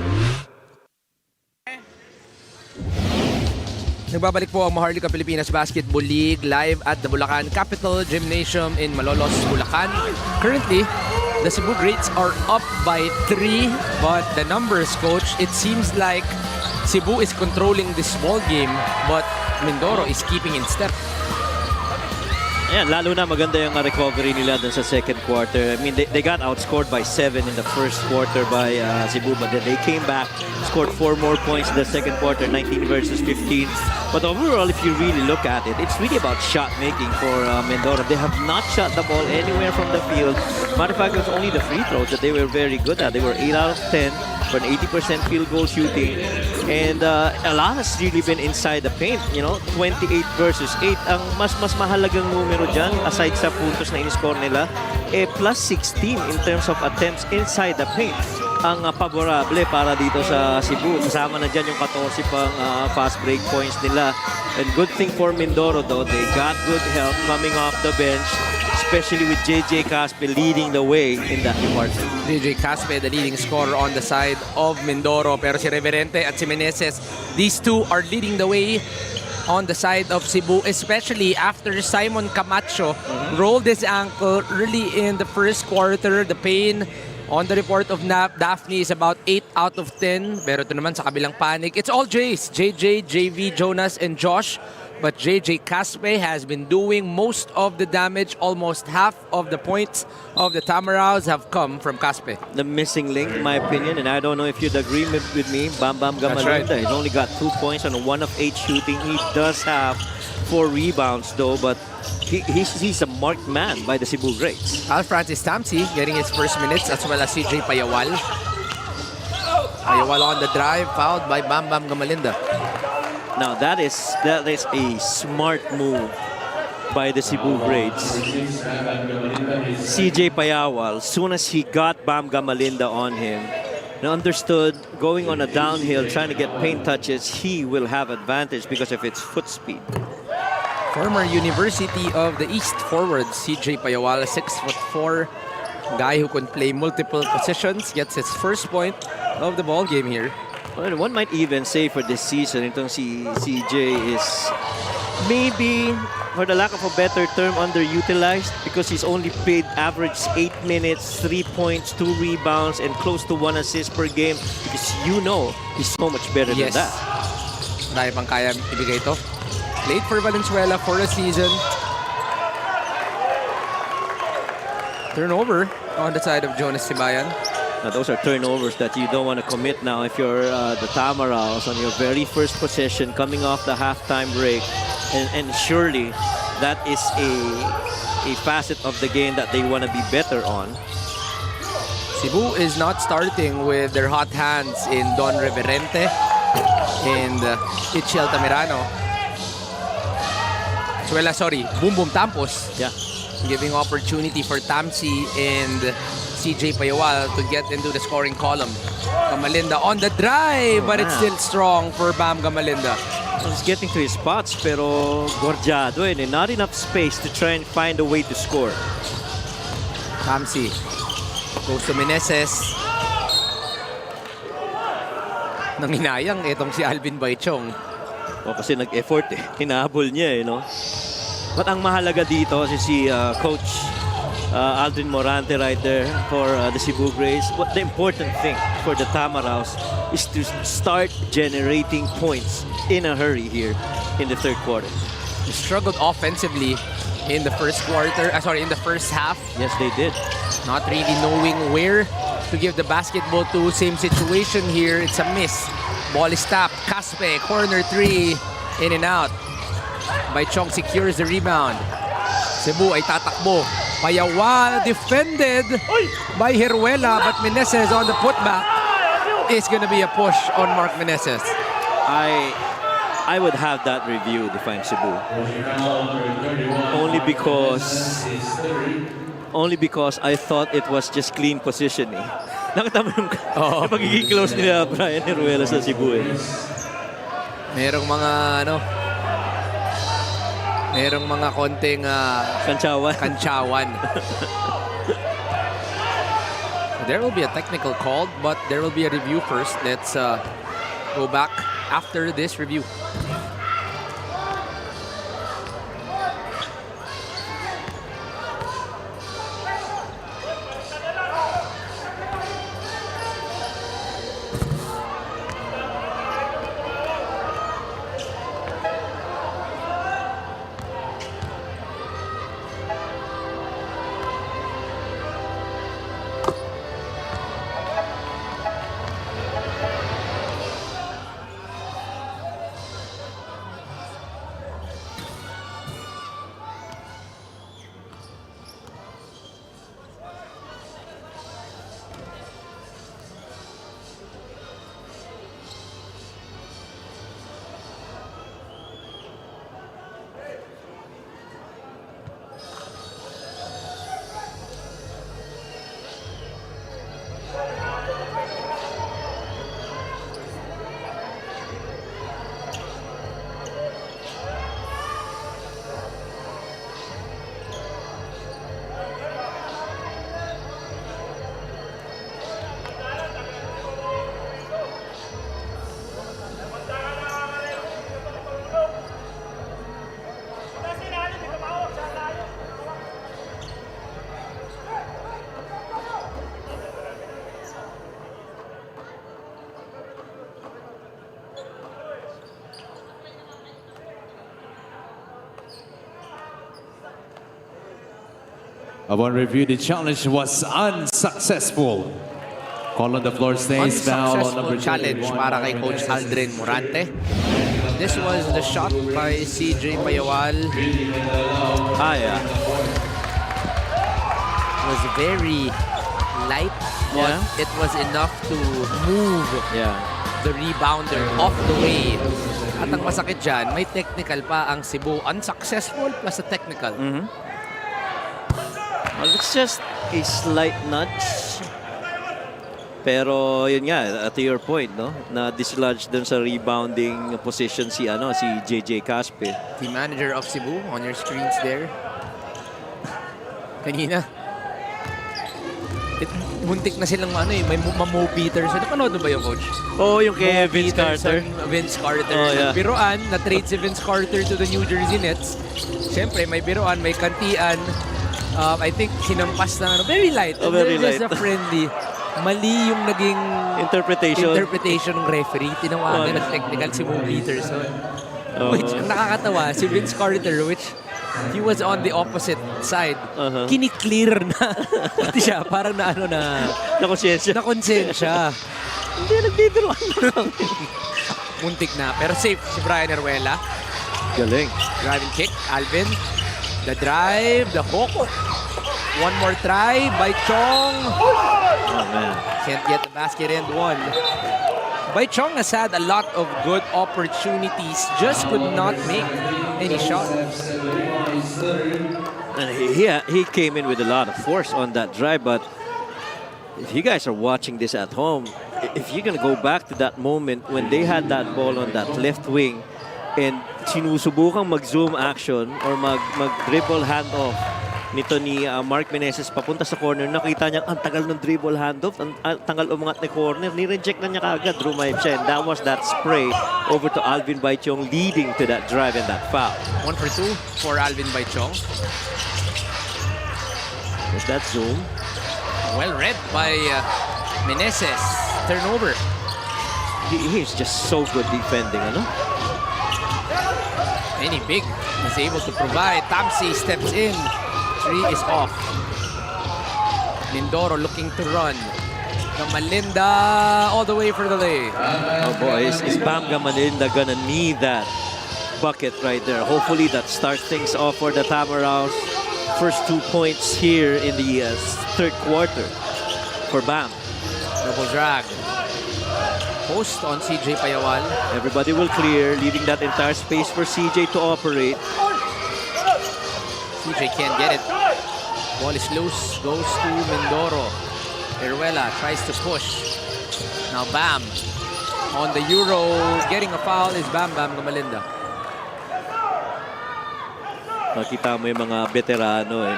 Nagbabalik po ang Maharlika Pilipinas Basketball League live at the Bulacan Capital Gymnasium in Malolos, Bulacan. Currently, the Cebu Greats are up by 3, but the numbers, coach, it seems like Cebu is controlling this ball game, but Mindoro is keeping in step. Yeah, lalo na maganda yung recovery nila dun sa second quarter. I mean, they got outscored by 7 in the first quarter by Cebu, but then they came back, scored 4 more points in the second quarter, 19 versus 15. But overall, if you really look at it, it's really about shot making for Mindoro. They have not shot the ball anywhere from the field. Matter of fact, it was only the free throws that they were very good at. They were 8 out of 10 for an 80% field goal shooting. And a lot has really been inside the paint, you know, 28 versus 8. Ang mas mahalagang numero dyan, aside sa puntos na in-score nila, plus 16 in terms of attempts inside the paint. Ang favorable para dito sa Cebu. Kasama na dyan yung 14 pang fast break points nila. And good thing for Mindoro though, they got good help coming off the bench, especially with JJ Caspe leading the way in that department. JJ Caspe, the leading scorer on the side of Mindoro. Pero si Reverente at si Meneses, these two are leading the way on the side of Cebu, especially after Simon Camacho rolled his ankle early in the first quarter. The pain on the report of Daphne is about 8 out of 10. Pero ito naman sa kabilang panic, it's all Jays. JJ, JV, Jonas, and Josh. But JJ Caspe has been doing most of the damage. Almost half of the points of the Tamaraws have come from Caspe. The missing link, in my opinion, and I don't know if you'd agree with me, Bam Gamalinda. Right. He's only got 2 points on a 1 of 8 shooting. He does have 4 rebounds though, but he's a marked man by the Cebu Greats. Al Francis Tamsi getting his first minutes, as well as CJ Payawal. Payawal on the drive, fouled by Bam Gamalinda. Now that is a smart move by the Cebu Greats. CJ Payawal, soon as he got Bam Gamalinda on him, and understood going on a downhill, trying to get paint touches, he will have advantage because of its foot speed. Former University of the East forward CJ Payawal, 6'4", guy who can play multiple positions, gets his first point of the ball game here. Well, one might even say for this season, itong si CJ is maybe, for the lack of a better term, underutilized because he's only played average 8 minutes, 3 points, 2 rebounds, and close to 1 assist per game because you know he's so much better than that. Marami pang kaya ibigay ito. Played for Valenzuela for a season. Turnover on the side of Jonas Sibayan. Now, those are turnovers that you don't want to commit now if you're the Tamaraws on your very first possession coming off the halftime break. And surely that is a facet of the game that they want to be better on. Cebu is not starting with their hot hands in Don Reverente and Itchel Tamirano. Boom Boom Tampos. Yeah. Giving opportunity for Tamsi and CJ Payawal to get into the scoring column. Gamalinda on the drive, but it's still strong for Bam Gamalinda. He's getting to his spots, pero gorjado and not enough space to try and find a way to score. Tamsi goes to Meneses. Nanginayang itong si Alvin Baichong. O kasi nag-effort eh. Hinahabol niya eh, no? But ang mahalaga dito si Coach Aldrin Morante right there for the Cebu Greats. But the important thing for the Tamaraws is to start generating points in a hurry here in the third quarter. They struggled offensively in the first quarter. In the first half. Yes, they did. Not really knowing where to give the basketball to. Same situation here. It's a miss. Ball is tapped. Caspe, corner 3, in and out. Baichong secures the rebound. Cebu ay tatakbo. Payawal defended by Heruela, but Meneses on the putback. It's gonna be a push on Mark Meneses. I would have that reviewed if I'm Cebu. Only because I thought it was just clean positioning. Nakita mo yung pagiging close nila Brian Heruela sa Cebu eh. Merong mga konting kantsawan. There will be a technical called, but there will be a review first. Let's go back after this review. Upon review, the challenge was unsuccessful. Call on the floor stays foul on number Unsuccessful challenge 21. para kay Coach Aldrin Morante. This was the shot by CJ Payawal. Yeah. It was very light, but it was enough to move the rebounder off the way. At ang masakit dyan, may technical pa ang Cebu. Unsuccessful plus a technical. Well, it's just a slight nudge. Pero yun nga, to your point, no? Na dislodge dun sa rebounding position si JJ Caspe. The manager of Cebu on your screens there. Kanina. Muntik na silang may Mo Peterson. Napanood ba yung coach? Oh, yung kay Mo Vince Carter. Vince Carter. Oh, yeah. Biroan, na-trade si Vince Carter to the New Jersey Nets. Siyempre, may biroan, may kantian. I think sinampas na very light. Very light. Just a friendly. Mali yung naging interpretation ng referee. Tinawagan ng technical si Mo Peterson. Which, ang nakakatawa, si Vince Carter, which he was on the opposite side. Kini-clear na. Pati siya, parang nakonsensya. Hindi, nagbibiruan lang. Muntik na. Pero safe si Brian Eruela. Galing. Driving kick, Alvin. The drive, the hook. One more try by Chong. Oh, man. Can't get the basket in, one. Bai Chong has had a lot of good opportunities, just could not make any shots. And he came in with a lot of force on that drive, but if you guys are watching this at home, if you're going to go back to that moment when they had that ball on that left wing and sinusubukang mag-zoom action or mag-dribble handoff nito ni Mark Meneses papunta sa corner, nakita niya ang tagal ng dribble handoff, ang tagal umangat ni corner, ni-reject na niya kaagad, rumayip siya, and that was that spray over to Alvin Baichong leading to that drive and that foul. 1 for 2 for Alvin Baichong. There's that zoom. Well read by Meneses. Turnover. He's just so good defending, ano? Any big is able to provide. Tamsi steps in. 3 is off. Mindoro looking to run. Gamalinda all the way for the lay. Oh boy, is Bam Gamalinda gonna need that bucket right there? Hopefully that starts things off for the Tamaraws. First 2 points here in the third quarter for Bam. Double drag. Post on CJ Payawal. Everybody will clear, leaving that entire space for CJ to operate. CJ can't get it. Ball is loose, goes to Mindoro. Eruela tries to push. Now Bam on the Euro, getting a foul is Bam Gamalinda. Makita mo yung mga veterano,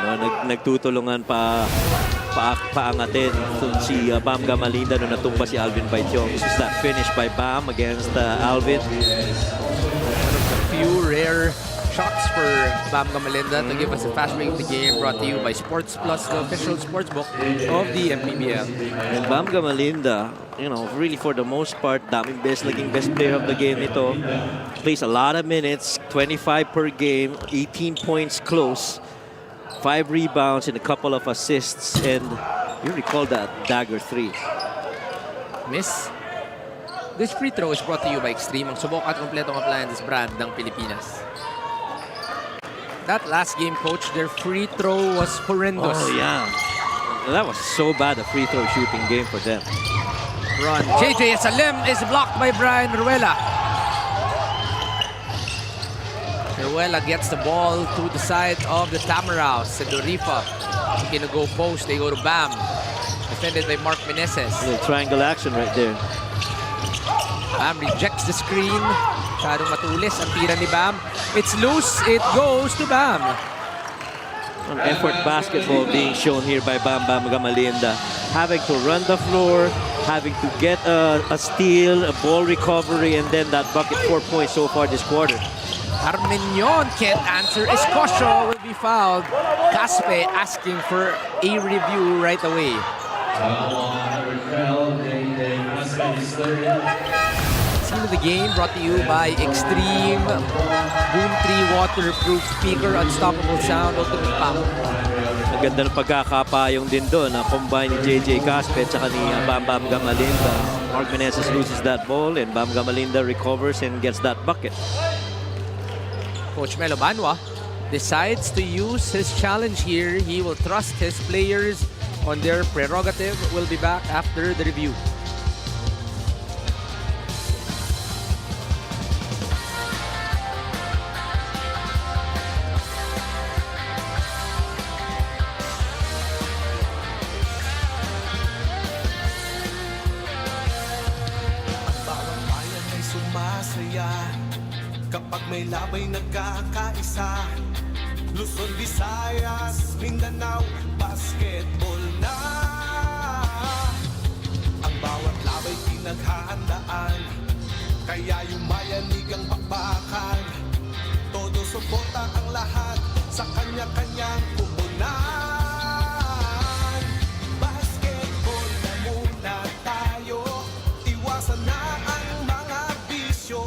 nagtutulungan paangatin si Bam Gamalinda nung natumba si Alvin Baichong. This is that finish by Bam against Alvin. One of the few rare shots for Bam Gamalinda to give us a fast break of the game, brought to you by Sports Plus, the official sports book of the MPBL. And Bam Gamalinda, really for the most part, daming naging best player of the game nito. Plays a lot of minutes, 25 per game, 18 points close, 5 rebounds and a couple of assists, and you recall that dagger 3. Miss. This free throw is brought to you by Extreme, ang subok at kompletong appliances brand ng Pilipinas. That last game, coach, their free throw was horrendous. Oh, yeah. That was so bad, a free throw shooting game for them. Run. JJ Salim is blocked by Brian Eruela. Eruela gets the ball to the side of the Tamaraws. Sedorifa gonna go post. They go to Bam. Defended by Mark Meneses. A little triangle action right there. Bam rejects the screen. Masyadong matulis ang tira ni Bam. It's loose. It goes to Bam. An effort basketball being shown here by Bam Gamalinda. Having to run the floor, having to get a steal, a ball recovery, and then that bucket. 4 points so far this quarter. Armenion can't answer. Escosio will be fouled. Caspe asking for a review right away. Scene of the game brought to you by Extreme Boom 3 waterproof speaker, unstoppable sound, ultimate pump. Ang ganda ng pagkakapayong din doon na combine ni JJ Caspet at ni Bam Bam Gamalinda. Mark Meneses loses that ball and Bam Gamalinda recovers and gets that bucket. Coach Melo Banwa decides to use his challenge here. He will trust his players on their prerogative. We'll be back after the review. Bawat bayan ay sumasaya kapag may labay nagkakaisa. Luzon, Visayas, Mindanao, basketball na. Ang bawat labay pinaghahandaan, kaya yumayanig ang bakbakan. Todo suporta ang lahat sa kanya-kanyang pupunan. Basketball na muna tayo, iwasan na ang mga bisyo.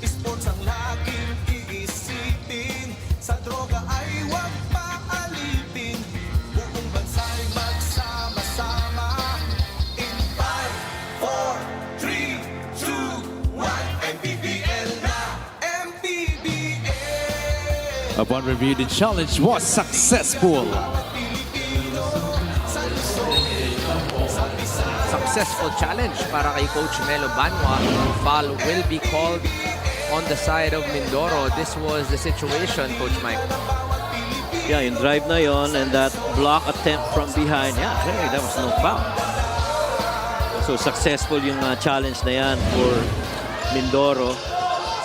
Sports ang laging iisipin, sa droga ay huwag paalipin. Buong bansa'y magsama-sama. In 5, 4, 3, 2, 1, MPBL na, MPBL. Upon review, the challenge was successful. Successful challenge para kay Coach Melo Banwa. Foul will be called on the side of Mindoro. This was the situation, Coach Mike. Yeah, yung drive na yon and that block attempt from behind. Yeah, hey, that was no foul. So successful yung challenge na yan for Mindoro.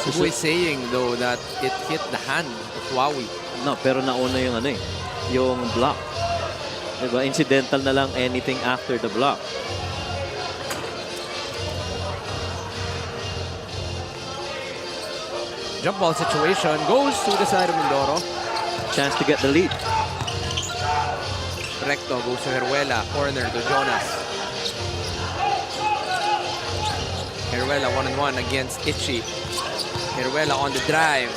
Cebu is saying though that it hit the hand of Huawei. No, pero nauna yung yung block. Diba? Incidental na lang anything after the block. Jump ball situation goes to the side of Mindoro. Chance to get the lead. Recto goes to Heruela. Corner to Jonas. Heruela 1-on-1 against Itchy. Heruela on the drive.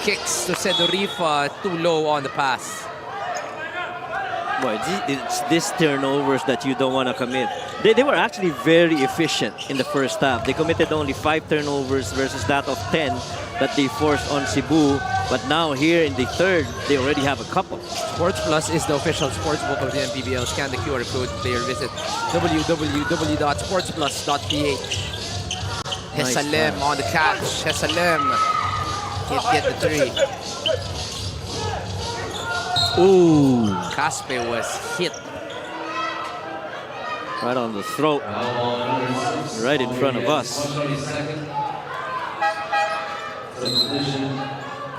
Kicks to Sedorifa. Too low on the pass. Boy, it's these turnovers that you don't want to commit. They were actually very efficient in the first half. They committed only 5 turnovers versus that of 10 that they forced on Cebu. But now here in the third, they already have a couple. Sports Plus is the official sports book of the MPBL. Scan the QR code, player visit www.sportsplus.ph. Hesalem on the catch. Hesalem can't get the 3. Ooh. Caspe was hit. Right on the throat. Right in front of us.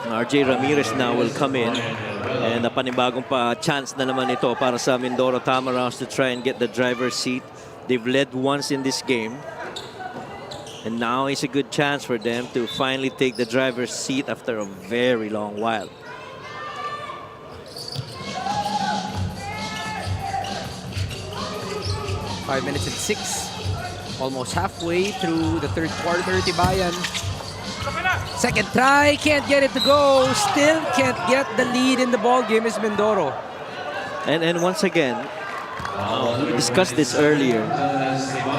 RJ Ramirez now will come in. And panibagong chance na naman ito para sa Mindoro Tamaraws to try and get the driver's seat. They've led once in this game. And now is a good chance for them to finally take the driver's seat after a very long while. Five minutes and 6. Almost halfway through the third quarter, Tibayan. Second try, can't get it to go. Still can't get the lead in the ball game is Mindoro. And once again, we discussed this earlier.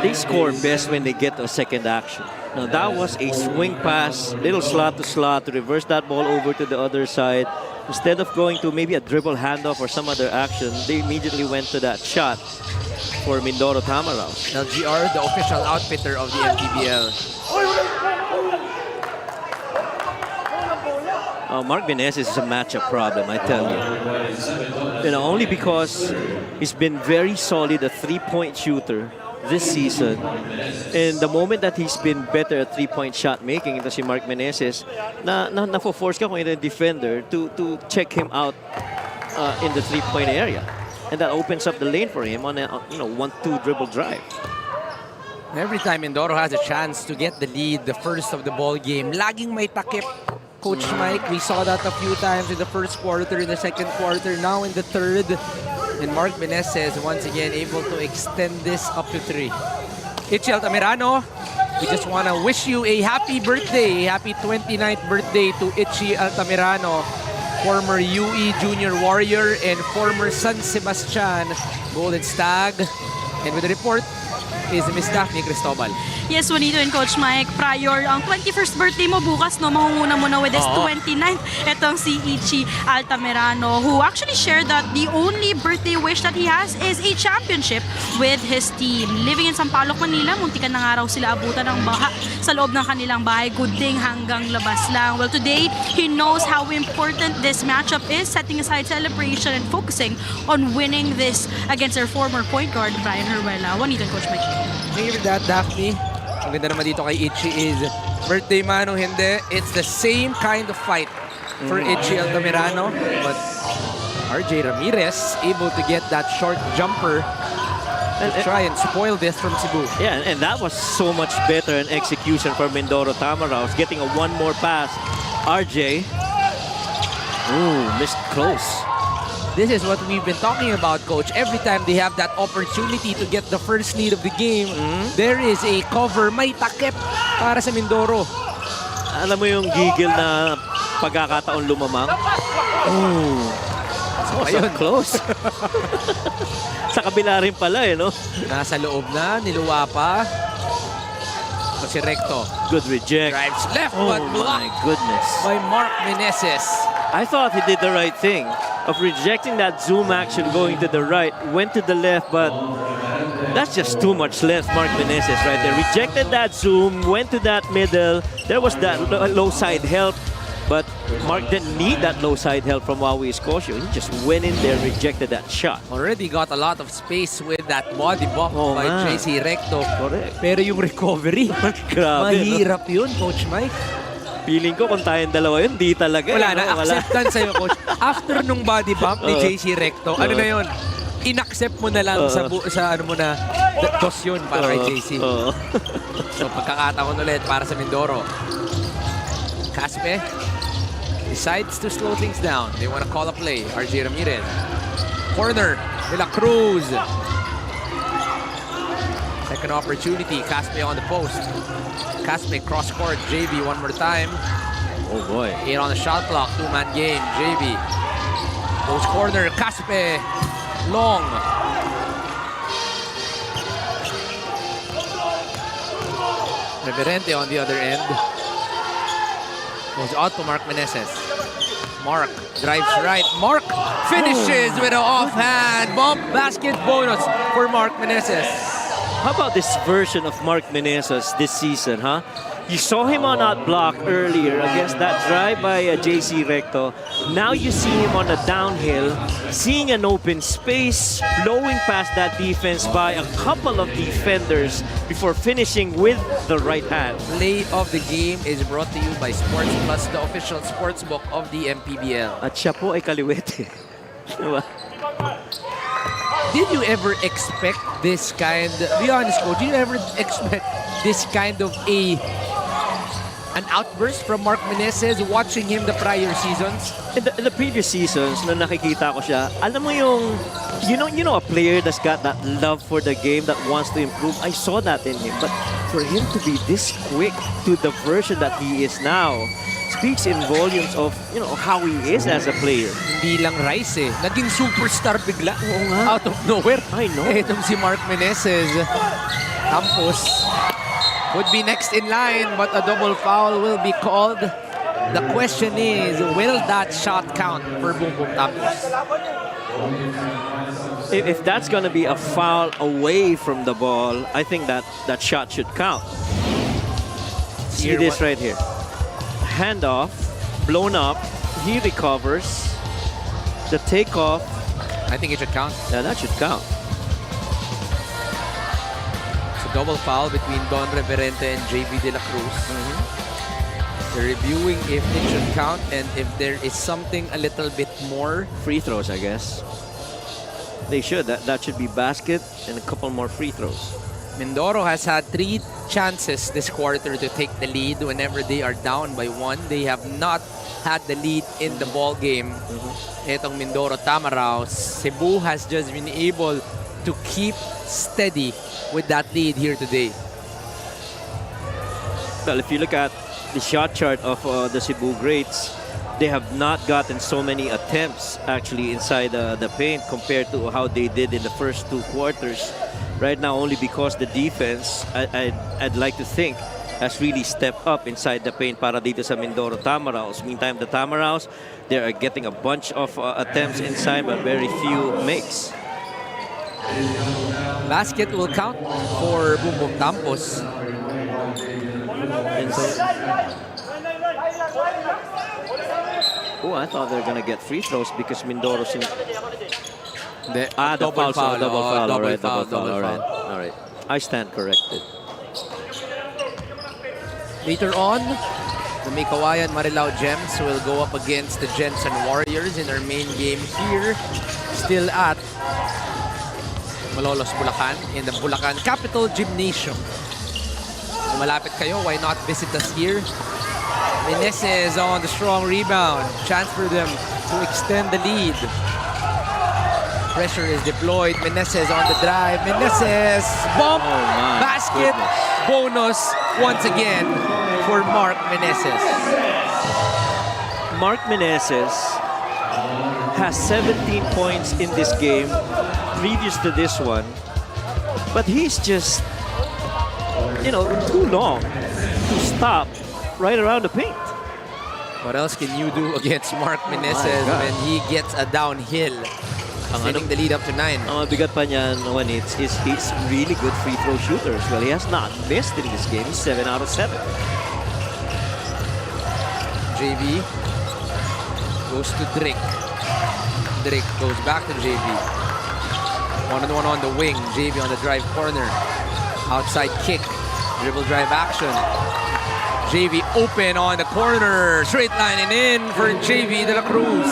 They score best when they get a second action. Now that was a swing pass, little slot to slot to reverse that ball over to the other side. Instead of going to maybe a dribble handoff or some other action, they immediately went to that shot for Mindoro Tamaraws. LGR, the official outfitter of the MPBL. Mark Meneses is a matchup problem, I tell you. Only because he's been very solid, a three-point shooter this season. And the moment that he's been better at three-point shot making, ito si Mark Meneses, na-force ka kung ito defender to check him out in the three-point area. And that opens up the lane for him on a 1-2 dribble drive. Every time Mindoro has a chance to get the lead, the first of the ball game, laging may takip. Coach Mike, we saw that a few times in the first quarter, in the second quarter, now in the third. And Mark Meneses once again able to extend this up to 3. Itchy Altamirano, we just want to wish you a happy birthday, happy 29th birthday to Itchy Altamirano. former UE Junior Warrior and former San Sebastian Golden Stag. And with the report is Miss Daphne Cristobal. Yes, Juanito and Coach Mike, prior ang 21st birthday mo bukas, no, mangunguna mo na with his 29th. Itong si Ichi Altamirano, who actually shared that the only birthday wish that he has is a championship with his team. Living in Sampaloc, Manila, muntikan na nga raw sila abutan ng baha sa loob ng kanilang bahay. Good thing hanggang labas lang. Well, today, he knows how important this matchup is, setting aside celebration and focusing on winning this against their former point guard, Brian Herwela. Juanito and Coach Mike. Thank you for that, Daphne. Ang ganda naman dito kay Ichi is birthday man o hindi, it's the same kind of fight for Ichi Altamirano. But RJ Ramirez able to get that short jumper to try and spoil this from Cebu. Yeah, and that was so much better in execution for Mindoro Tamaraos, getting a one more pass. RJ, ooh, missed close. This is what we've been talking about, Coach. Every time they have that opportunity to get the first lead of the game, there is a cover, may takip para sa Mindoro. Alam mo yung gigil na pagkakataon lumamang? Oh, so close. Sa kabila rin pala no? Nasa loob na, niluwa pa. So si Recto. Good reject. Drives left, but blocked my goodness. by Mark Meneses. I thought he did the right thing of rejecting that zoom action going to the right, went to the left, but that's just too much left, Mark Meneses right there. Rejected that zoom, went to that middle. There was that low side help, but Mark didn't need that low side help from Wawi Escocio. He just went in there, rejected that shot. Already got a lot of space with that body bump by man. JC Recto. Correct. Pero yung recovery, Grabe, mahirap yun, Coach Mike. Feeling ko kung tayong dalawa yun, di talaga. Wala na, Wala. acceptance sa'yo, Coach. After nung body bump ni JC Recto, ano na yun? In-accept mo na lang sa ano mo na, dos yun para kay JC. So pagkakataon ulit para sa Mindoro. Caspe decides to slow things down. They want to call a play. RJ Ramirez. Corner. De La Cruz. Second opportunity. Caspe on the post. Caspe cross court. JB one more time. Oh boy. 8 on the shot clock. Two-man game. JB. Goes corner. Caspe. Long. Reverente on the other end. Goes out to Mark Meneses. Mark drives right. Mark finishes with an offhand bump basket bonus for Mark Meneses. How about this version of Mark Meneses this season, huh? You saw him on that block earlier against that drive by JC Recto. Now you see him on a downhill, seeing an open space, blowing past that defense by a couple of defenders before finishing with the right hand. Play of the game is brought to you by Sports Plus, the official sports book of the MPBL. At siya po ay kaliwete. Diba? Did you ever expect this kind, be honest, Coach, did you ever expect this kind of an outburst from Mark Meneses watching him the prior seasons? In the previous seasons, nung nakikita ko siya, alam mo yung, you know a player that's got that love for the game, that wants to improve. I saw that in him. But for him to be this quick to the version that he is now, speaks in volumes of, how he is as a player. Hindi lang Rice naging superstar bigla. Oo nga. Out of nowhere. I know. Itong si Mark Meneses. Campos would be next in line, but a double foul will be called. The question is, will that shot count for Boom Boom Campos? If that's going to be a foul away from the ball, I think that shot should count. See this right here. Handoff, blown up, he recovers. The takeoff. I think it should count. Yeah, that should count. Double foul between Don Reverente and JB De La Cruz. They're reviewing if it should count and if there is something a little bit more. Free throws, I guess. They should. That should be basket and a couple more free throws. Mindoro has had 3 chances this quarter to take the lead whenever they are down by 1. They have not had the lead in the ball game. Itong Mindoro Tamaraos. Cebu has just been able to keep steady with that lead here today. Well, if you look at the shot chart of the Cebu greats, they have not gotten so many attempts actually inside the paint compared to how they did in the first 2 quarters. Right now, only because the defense, I'd like to think, has really stepped up inside the paint para dito sa Mindoro Tamaraos. Meantime, the Tamaraos, they are getting a bunch of attempts inside but very few makes. Basket will count for Boom Boom Campos. And so, oh, I thought they were gonna get free throws because Mindoro's in. The double foul. Double foul. Double All right, foul, double foul. double All right, foul. all right. I stand corrected. Later on, the Mikawayan Marilao Gems will go up against the Jensen Warriors in our main game here. Still at Malolos, Bulacan in the Bulacan Capital Gymnasium. Kung malapit kayo, why not visit us here? Meneses on the strong rebound. Chance for them to extend the lead. Pressure is deployed. Meneses on the drive. Meneses, bump, basket, bonus once again for Mark Meneses. Mark Meneses has 17 points in this game previous to this one, but he's just, you know, too long to stop right around the paint. What else can you do against Mark Meneses when he gets a downhill? Sending the lead up to 9. Ang bigat pa niyan when he's really good free throw shooter as well. He has not missed in this game. He's 7 out of 7. JV goes to Drake. Drake goes back to JV. One-on-one on the wing. JV on the drive corner. Outside kick. Dribble drive action. JV open on the corner. Straight line and in for JV de la Cruz.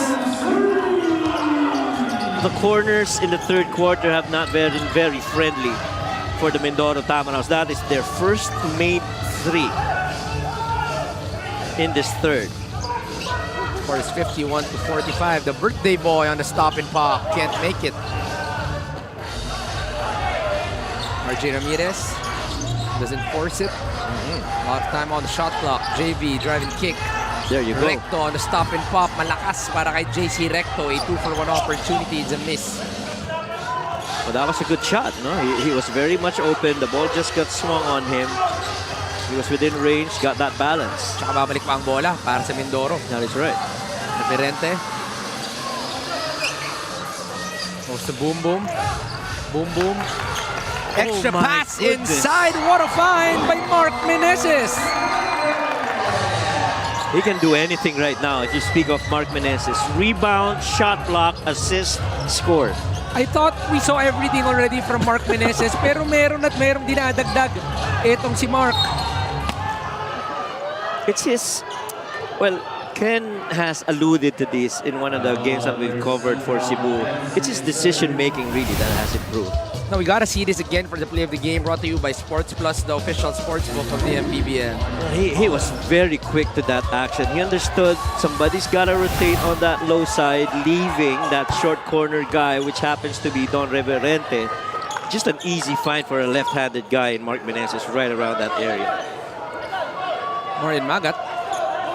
The corners in the third quarter have not been very friendly for the Mindoro Tamaraos. That is their first made 3 in this third. Scores 51-45. The birthday boy on the stop and pop can't make it. RJ Ramirez doesn't force it. A lot of time on the shot clock. JV driving kick. There you go. Recto on the stop and pop. Malakas para kay JC Recto. A 2-for-1 opportunity. It's a miss. Well, that was a good shot. No? He was very much open. The ball just got swung on him. He was within range, got that balance. Tsaka babalik pa ang bola para sa Mindoro. That is right. Reverente. Goes to Boom Boom. Boom Boom. Extra pass inside. What a find by Mark Meneses. He can do anything right now if you speak of Mark Meneses. Rebound, shot block, assist, score. I thought we saw everything already from Mark Meneses, pero meron at merong dinadagdag etong si Mark. It's his, well, Ken has alluded to this in one of the games that we've covered for Cebu. It's his decision-making really that has improved. Now we gotta see this again for the play of the game, brought to you by Sports Plus, the official sports book of the MPBL. He was very quick to that action. He understood somebody's gotta rotate on that low side, leaving that short corner guy, which happens to be Don Reverente. Just an easy find for a left-handed guy in Mark Meneses right around that area. Marian Magat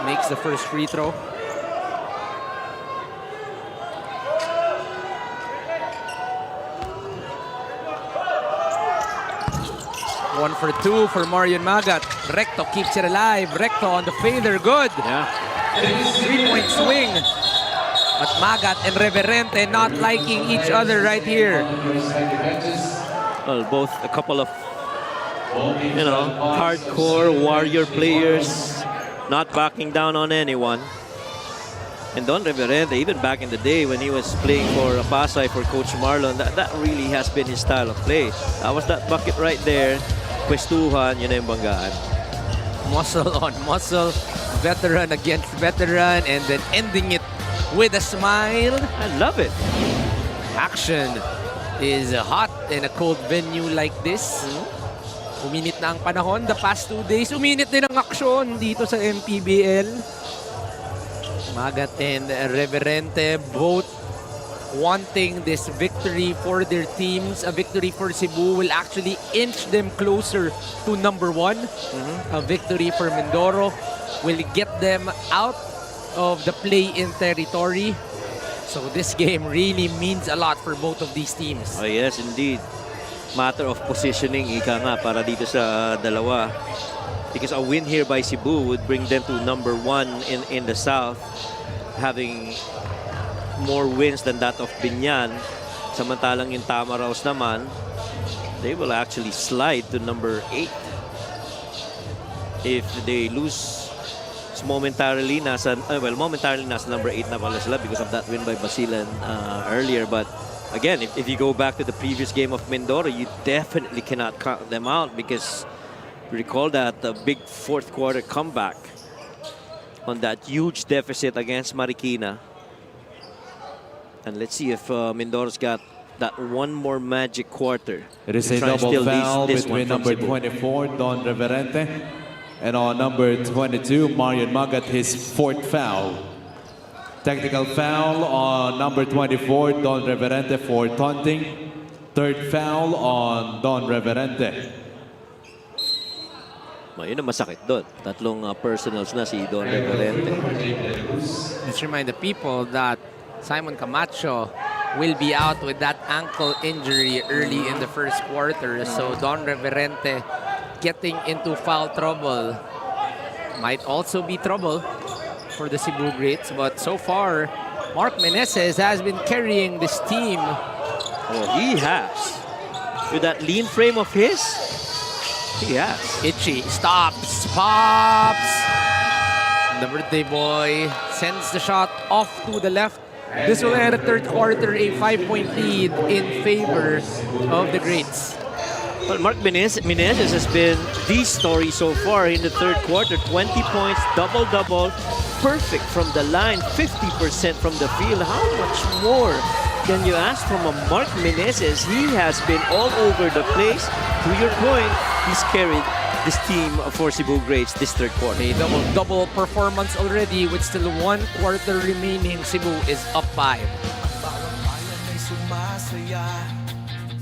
makes the first free throw. One for 2 for Marian Magat. Recto keeps it alive. Recto on the fader. Good. Yeah. 3-point swing. But Magat and Reverente not liking each other right here. Well, both a couple of, you know, hardcore warrior players, not backing down on anyone. And Don Reverente, even back in the day when he was playing for Pasay for Coach Marlon, that really has been his style of play. That was that bucket right there. Pwestuhan, yun na yung banggaan. Muscle on muscle, veteran against veteran, and then ending it with a smile. I love it. Action is hot in a cold venue like this. Uminit na ang panahon the past 2 days. Uminit din ang aksyon dito sa MPBL. Magat and Reverente both wanting this victory for their teams. A victory for Cebu will actually inch them closer to number 1. A victory for Mindoro will get them out of the play-in territory. So this game really means a lot for both of these teams. Oh yes, indeed. Matter of positioning, ika nga, para dito sa dalawa. Because a win here by Cebu would bring them to number 1 in the South, having more wins than that of Binyan. Samantalang yung Tamaraos naman, they will actually slide to number 8. If they lose momentarily, momentarily nasa number 8 na pala sila because of that win by Basilan earlier. But again, if you go back to the previous game of Mindoro, you definitely cannot count them out because recall that big fourth quarter comeback on that huge deficit against Marikina. And let's see if Mindoro's got that one more magic quarter. It is a double foul between number 24, Don Reverente, and on number 22, Marion Magat, his 4th foul. Technical foul on number 24, Don Reverente for taunting. 3rd foul on Don Reverente. Yun ang masakit doon. Tatlong personals na si Don Reverente. Let's remind the people that Simon Camacho will be out with that ankle injury early in the first quarter. So Don Reverente getting into foul trouble might also be trouble for the Cebu Greats. But so far, Mark Meneses has been carrying this team. Oh, he has. With that lean frame of his, he has. Itchy stops, pops. The birthday boy sends the shot off to the left. This will end the third quarter, a 5-point lead in favor of the Greats. Well, Mark Meneses has been the story so far in the third quarter. 20 points, double-double, perfect from the line, 50% from the field. How much more can you ask from a Mark Meneses? He has been all over the place. To your point, he's carried this team for Cebu Greats this third quarter. A double performance already with still 1 quarter remaining. Cebu is up 5.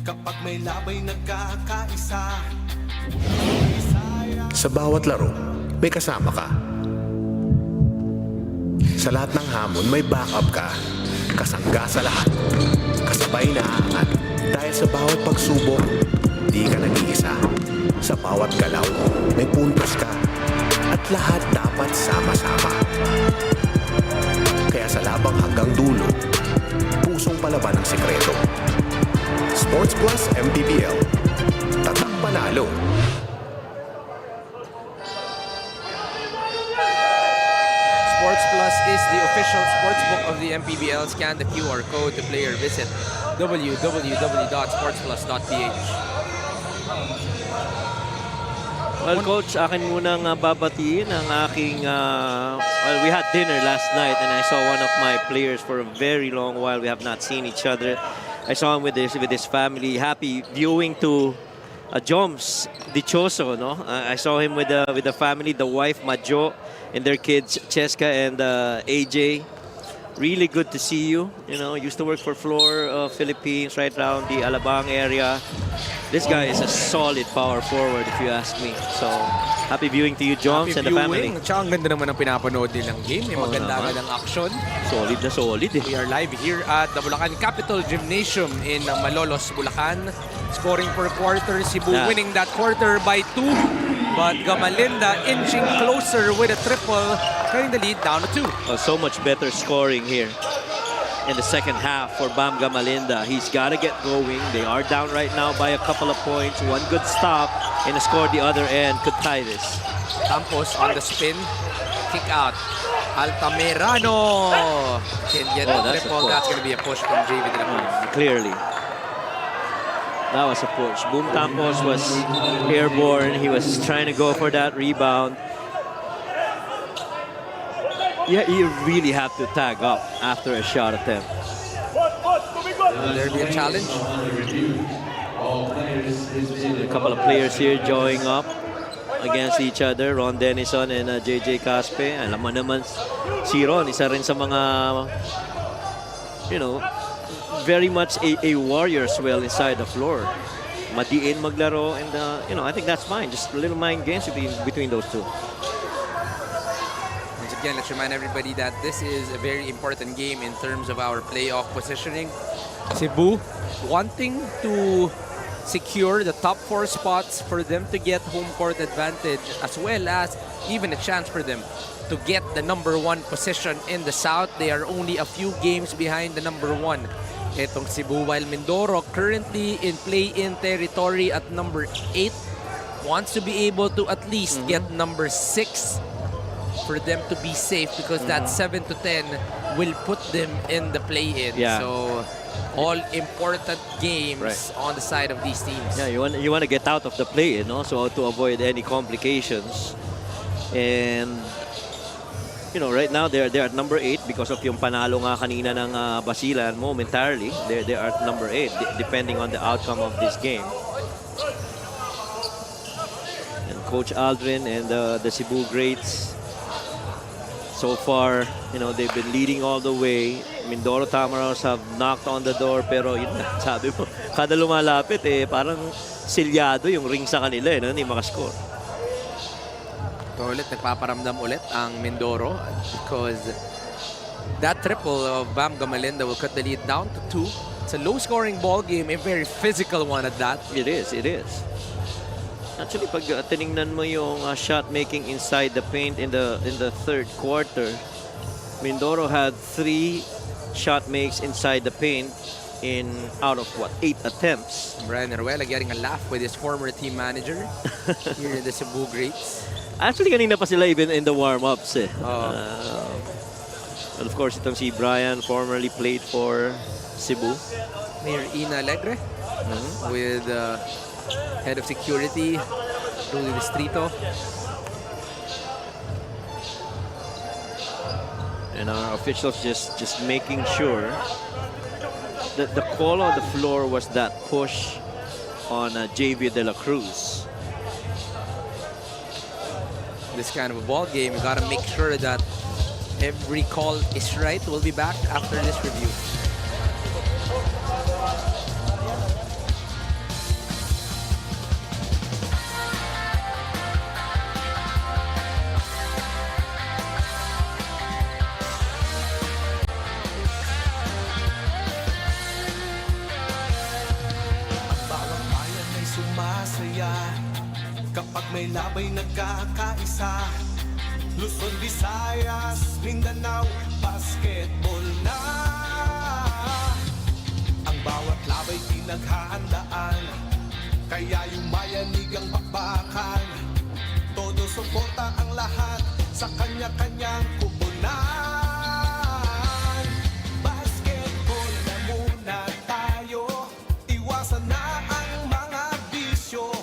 Kapag may labay nagkakaisa. Sa bawat laro, may kasama ka. Sa lahat ng hamon, may backup ka. Kasangga sa lahat. Kasabay na aangat. Dahil sa bawat pagsubok, di ka nag-iisa. Sa bawat galaw, may puntos ka. At lahat dapat sama-sama. Kaya sa labang hanggang dulo, pusong palaban ang sikreto. Sports Plus MPBL. Tatak panalo. Sports Plus is the official sportsbook of the MPBL. Scan the QR code to play or visit www.sportsplus.ph. Well, Coach, akin munang babatiin ang aking... well, we had dinner last night and I saw one of my players for a very long while. We have not seen each other. I saw him with his family. Happy viewing to Joms Dichoso, no? I saw him with the family, the wife Majo, and their kids Cheska and AJ. Really good to see you. You know, used to work for Floor Philippines, right around the Alabang area. This guy is a solid power forward, if you ask me. So, happy viewing to you, Joms, and the family. Tsaka ang ganda naman ang pinapanood nilang game. May maganda-gandang action. Solid na solid eh. We are live here at the Bulacan Capital Gymnasium in Malolos, Bulacan. Scoring per quarter, Cebu winning that quarter by 2. But Gamalinda inching closer with a triple, cutting the lead down to 2. Oh, so much better scoring here in the second half for Bam Gamalinda. He's got to get going. They are down right now by a couple of points. One good stop and a score the other end could tie this. Campos on the spin. Kick out. Altamirano can get the triple. That's going to be a push from JV de la Cruz. Clearly. That was a push. Boom Campos was airborne. He was trying to go for that rebound. Yeah, you really have to tag up after a shot attempt. Will there be a challenge? A couple of players here joining up against each other. Ron Denison and JJ Caspe. Alam mo naman si Ron, isa rin sa mga, you know, very much a warrior as well inside the floor. Madiin maglaro and, you know, I think that's fine. Just a little mind games between those two. Once again, let's remind everybody that this is a very important game in terms of our playoff positioning. Cebu wanting to secure the top 4 spots for them to get home court advantage, as well as even a chance for them to get the number 1 position in the South. They are only a few games behind the number 1. Etong Cebu, while Mindoro currently in play-in territory at number 8, wants to be able to at least get number 6 for them to be safe, because that 7 to 10 will put them in the play-in. Yeah. So all important games on the side of these teams. Yeah, you want to get out of the play-in, no? So to avoid any complications. And you know, right now they're at number 8 because of yung panalo nga kanina ng Basilan momentarily. They are at number 8 depending on the outcome of this game. And Coach Aldrin and the Cebu Greats, so far, you know, they've been leading all the way. Mindoro Tamaraws have knocked on the door, pero yun na, sabi mo, kada lumalapit parang silyado yung ring sa kanila, no? Hindi makascore. So ulit, nagpaparamdam ulit ang Mindoro, because that triple of Bam Gamalinda will cut the lead down to 2. It's a low-scoring ball game, a very physical one at that. It is. Actually, pag tinignan mo yung shot making inside the paint in the third quarter, Mindoro had 3 shot makes inside the paint out of what, 8 attempts. Brian Aruela getting a laugh with his former team manager here in the Cebu Greats. Actually, kanina pa sila even in the warm-ups. And of course, itong si Brian formerly played for Cebu. Mayor Ina Alegre with head of security, Rudy Distrito. And our officials just making sure that the call on the floor was that push on JV De La Cruz. This kind of a ball game, you gotta make sure that every call is right. We'll be back after this review. Kapag may labay nagkakaisa, Luzon, Visayas, Mindanao, basketball na. Ang bawat labay pinaghahandaan, kaya yumayanig ang bakbakan. Todo suporta ang lahat sa kanya-kanyang kupunan. Basketball na muna tayo, iwasan na ang mga bisyo.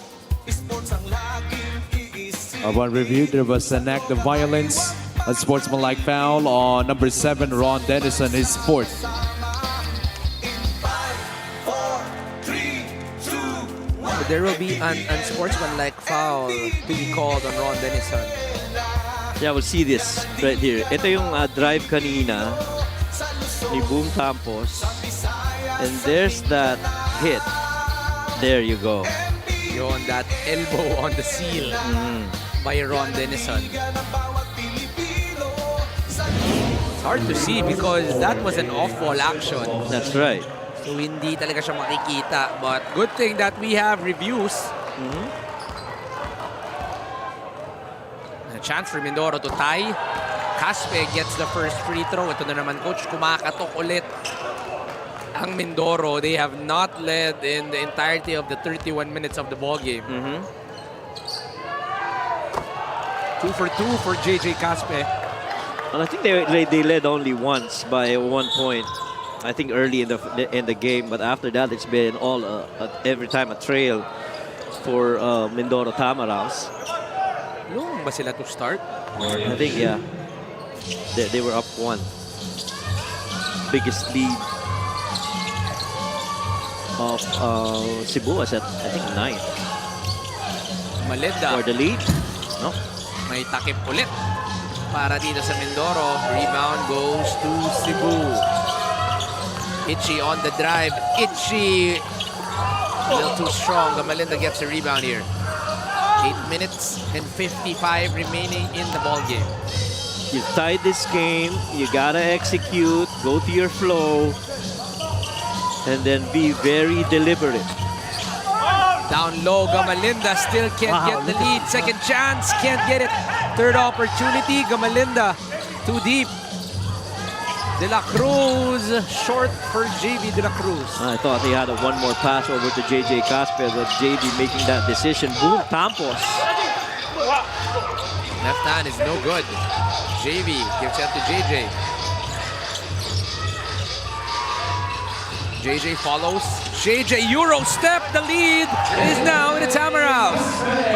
Upon review, there was an act of violence, a sportsmanlike foul on number 7, Ron Dennison, his 4th. There will be an unsportsmanlike foul to be called on Ron Dennison. Yeah, we'll see this right here. Ito yung drive kanina ni Boom Campos. And there's that hit. There you go. Yon, that elbow on the seal by Ron Dennison. It's hard to see because that was an off-ball action. That's right. So hindi talaga siya makikita. But good thing that we have reviews. A chance for Mindoro to tie. Caspe gets the first free throw. Ito na naman, coach, kumakatok ulit ang Mindoro. They have not led in the entirety of the 31 minutes of the ball game. 2 for 2 for JJ Caspe. And I think they led only once by 1 point. I think early in the game, but after that it's been all every time a trail for Mindoro Tamaraws. Long ba sila to start? I think yeah. They were up 1. Biggest lead of Cebu was at, I think, 9. Malinda. For the lead? No. May takip ulit para dito sa Mindoro. Rebound goes to Cebu. Itchy on the drive. Itchy. A little too strong. Malinda gets a rebound here. 8 minutes and 55 remaining in the ball game. You tied this game, you gotta execute, go to your flow, and then be very deliberate. Down low, Gamalinda still can't get the lead. Second chance, can't get it. Third opportunity, Gamalinda too deep. De La Cruz, short for JV De La Cruz. I thought he had one more pass over to JJ Casper, but JV making that decision. Boom, Tampos. Left hand is no good. JV gives it to JJ. JJ follows. JJ Euro step. The lead is now in the Tamaraws.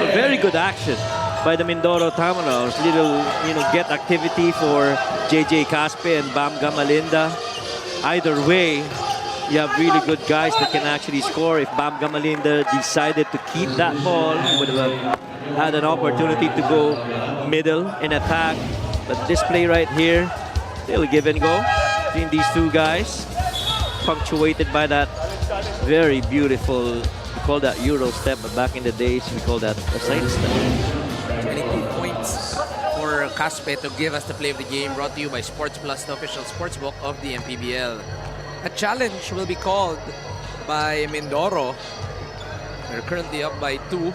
A very good action by the Mindoro Tamaraws. Little, get activity for JJ Caspe and Bam Gamalinda. Either way, you have really good guys that can actually score. If Bam Gamalinda decided to keep that ball, he would have had an opportunity to go middle in attack. But this play right here, still give and go between these two guys. Punctuated by that very beautiful, we call that Euro step, but back in the days, we call that a side step. 22 points for Caspe to give us the play of the game, brought to you by Sports Plus, the official sportsbook of the MPBL. A challenge will be called by Mindoro. They're currently up by 2,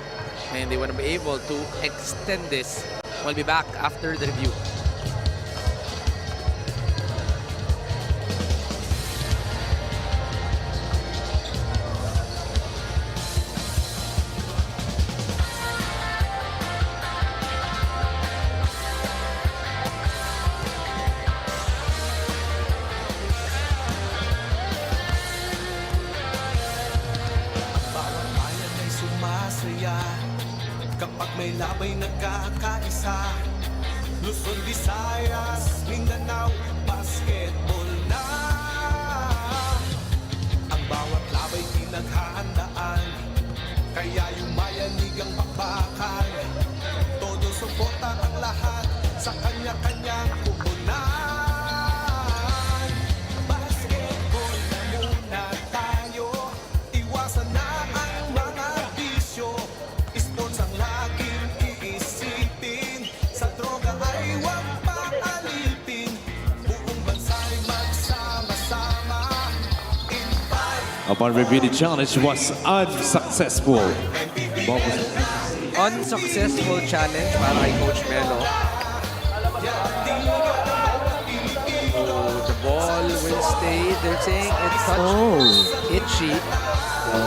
and they want to be able to extend this. We'll be back after the review. Kapag may labay nagkakaisa, Luzon, Visayas, Mindanao, basketball na. Ang bawat labay pinaghahandaan, kaya yumayanig ang bakbakan. Todo suporta ang lahat sa kanya-kanyang puhunan. Basketball na muna tayo, iwasan na ang mga bisyo. Sports ang laging iisipin, sa droga ay huwag paalipin. Buong bansa'y magsama-sama. Upon review, the challenge was unsuccessful. Unsuccessful challenge para kay Coach Melo. Oh, the ball will stay. They're saying it's touch itchy. The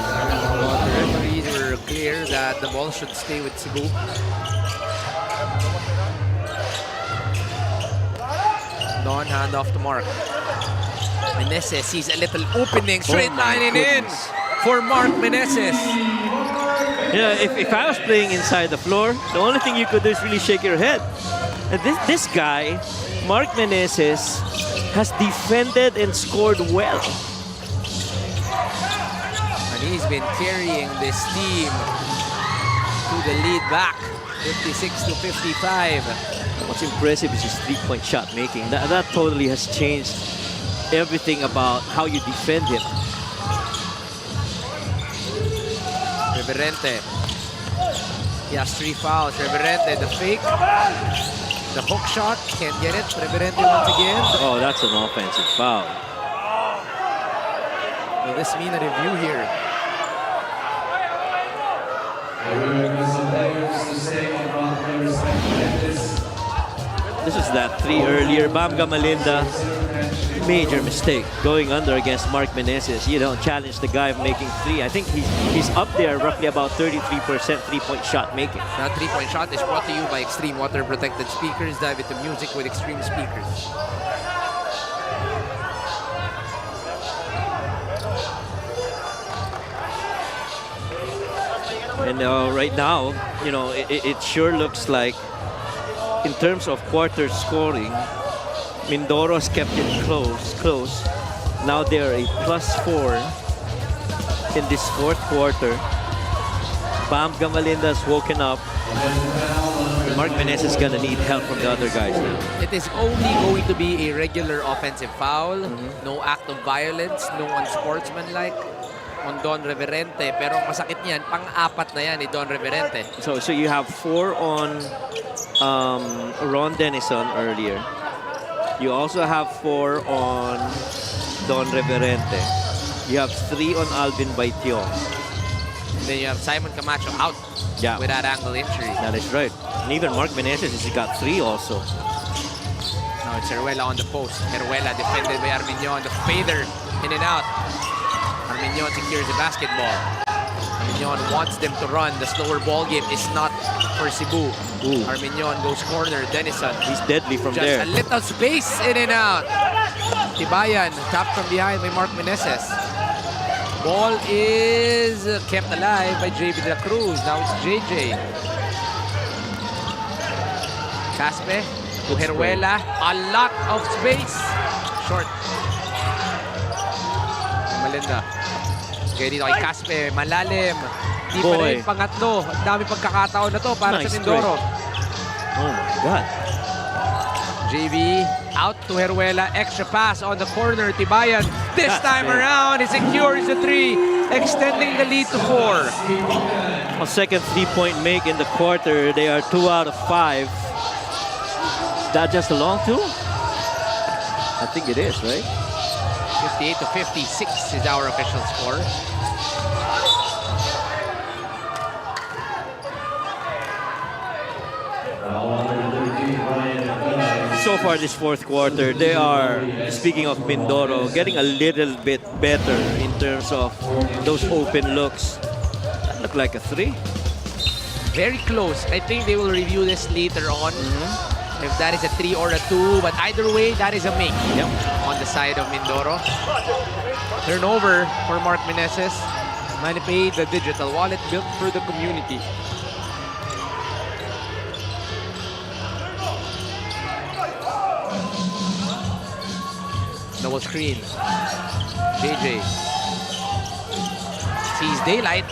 referees were clear that the ball should stay with Cebu. Non-hand off to Mark. Meneses sees a little opening, straight lining in for Mark Meneses. Yeah, if I was playing inside the floor, the only thing you could do is really shake your head. And this guy, Mark Meneses, has defended and scored well. And he's been carrying this team to the lead back, 56-55. What's impressive is his three-point shot making. That totally has changed everything about how you defend him. Reverente. He has 3 fouls. Reverente, the fake. The hook shot, can't get it. Reverente once again. Oh, that's an offensive foul. Will this mean a review here? This is that 3 earlier. Bam Gamalinda, major mistake going under against Mark Meneses. You don't challenge the guy making 3. I think he's up there roughly about 33% three-point shot making. That 3-point shot is brought to you by Extreme Water Protected Speakers. Dive into music with Extreme Speakers. And right now, it sure looks like, in terms of quarter scoring, Mindoro has kept it close. Now they're a +4 in this 4th quarter. Bam Gamalinda's woken up. Mark Meneses is gonna need help from the other guys now. It is only going to be a regular offensive foul. No act of violence, no unsportsmanlike. on Don Reverente. Pero ang masakit niyan, pang-apat na yan ni Don Reverente. So you have 4 on Ron Denison earlier. You also have 4 on Don Reverente. You have 3 on Alvin Baitiong. And then you have Simon Camacho out with that ankle injury. That is right. And even Mark Meneses has got 3 also. Now it's Heruela on the post. Heruela defended by Armiñon. The fader in and out. Armiñon secures the basketball. Armiñon wants them to run. The slower ball game is not for Cebu. Armiñon goes corner. Denison. He's deadly from Just there. a little space in and out. Tibayan tapped from behind by Mark Meneses. Ball is kept alive by JB de la Cruz. Now it's JJ. Caspe to Heruela. A lot of space. Short. Malinda. Kaya dito kay Caspe. Malalim. Di pa rin pangatlo. Ang dami pagkakataon na to para sa Mindoro. Oh my God. JB out to Heruela. Extra pass on the corner. Tibayan. This time around, he secures the 3, extending the lead to 4. A second 3-point make in the quarter. They are 2 out of 5. That just a long 2? I think it is, right? 58 to 56 is our official score. So far this fourth quarter, they are, speaking of Mindoro, getting a little bit better in terms of those open looks. That looked like a 3. Very close. I think they will review this later on. If that is a 3 or a 2. But either way, that is a make on the side of Mindoro. Turnover for Mark Meneses. Manny paid the digital wallet built for the community. Double screen. JJ sees daylight.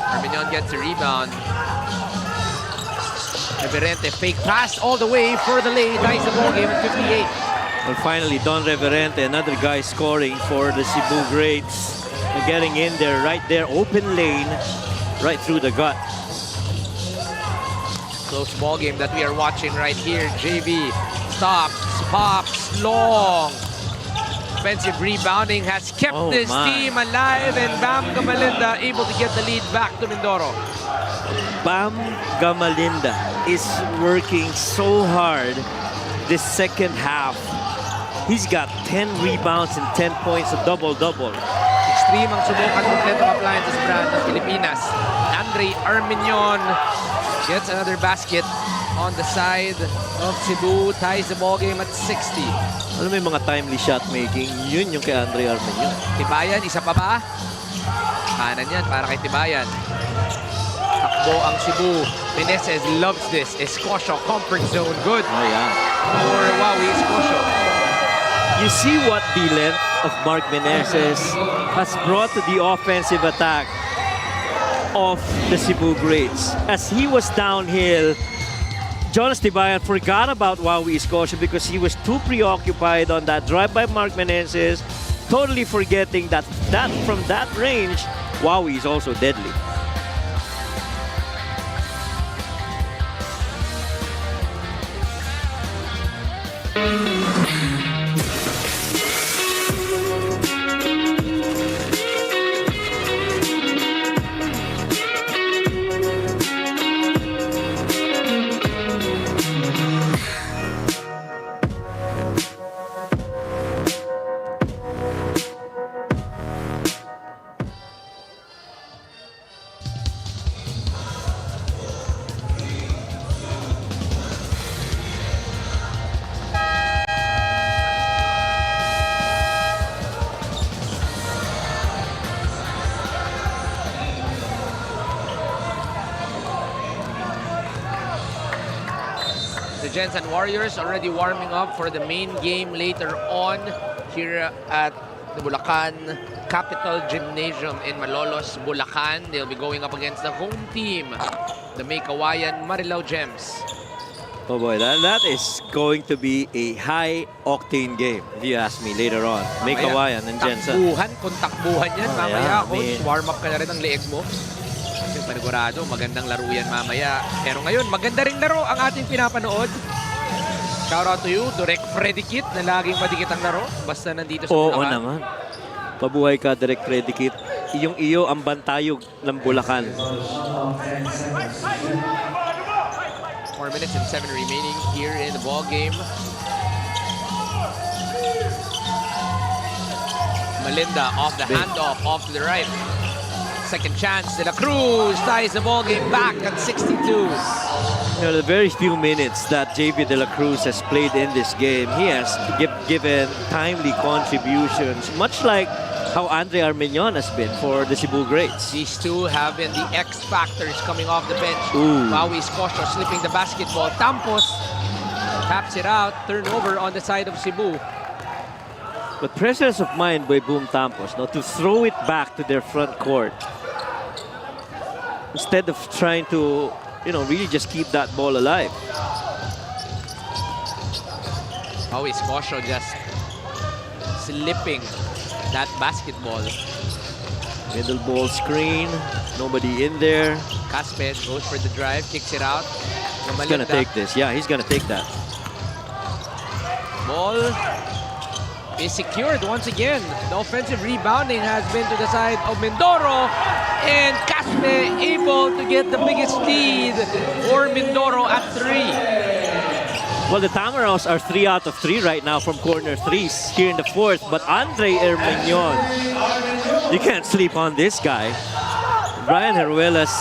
Armiñon gets a rebound. Reverente fake pass all the way for the lay. Ties the ball game at 58. Well, finally, Don Reverente, another guy scoring for the Cebu Greats. Getting in there, right there, open lane, right through the gut. Close ball game that we are watching right here. JB stops, pops, long. Offensive rebounding has kept this team alive, and Bam Gamalinda able to get the lead back to Mindoro. Bam Gamalinda is working so hard this second half. He's got 10 rebounds and 10 points, a double-double. Extreme ang subukan kompletong appliances brand ng Pilipinas. Andre Armiñon gets another basket on the side of Cebu, ties the ball game at 60. Alam mo yung mga timely shot making, yun yung kay Andre Armiñon. Tibayan, isa pa ba? Kanan yan para kay Tibayan. Takbo ang Cebu. Meneses loves this. Escocio, comfort zone. Good. Oh, yeah. For Wawi, Escocio. You see what the length of Mark Meneses has brought to the offensive attack of the Cebu Greats. As he was downhill, Jonas Tibayan forgot about Wawi Escocio because he was too preoccupied on that drive by Mark Meneses, totally forgetting that from that range, Wawi is also deadly. The Gensan Warriors already warming up for the main game later on here at the Bulacan Capital Gymnasium in Malolos, Bulacan. They'll be going up against the home team, the May Kawayan Marilao Gems. Oh boy, that is going to be a high-octane game, if you ask me, later on. May kawayan and Jensen. Takbuhan, kung takbuhan yan, mamaya, yeah, coach, warm up ka na rin ang leeg mo. Kasi panigurado, magandang laro yan mamaya. Pero ngayon, maganda ring laro ang ating pinapanood. Shout out to you, Direk Predicate, na laging madikit ang laro. Basta nandito sa Bulacan. Oo naman. Pabuhay ka, Direk Predicate. Iyong iyo ang bantayog ng Bulacan. 4 minutes and 7 remaining here in the ball game. Melinda off the handoff, off to the right. Second chance, De La Cruz ties the ball game back at 62. You know, the very few minutes that JV De La Cruz has played in this game, he has given timely contributions, much like how Andre Armenian has been for the Cebu Greats. These two have been the X factors coming off the bench. Ooh. Maui Scotia slipping the basketball. Tampos taps it out. Turnover on the side of Cebu. But presence of mind by Boom Tampos, no, to throw it back to their front court instead of trying to, you know, really just keep that ball alive. Maui Scotia just slipping that basketball. Middle ball screen, nobody in there. Casped goes for the drive, kicks it out. He's gonna take this. Yeah, he's gonna take that. Ball is secured once again. The offensive rebounding has been to the side of Mindoro, and Caspe able to get the biggest lead for Mindoro at 3. Well, the Tamaraws are 3 out of 3 right now from corner threes here in the fourth. But Andre Armenian, you can't sleep on this guy. Brian Heruela's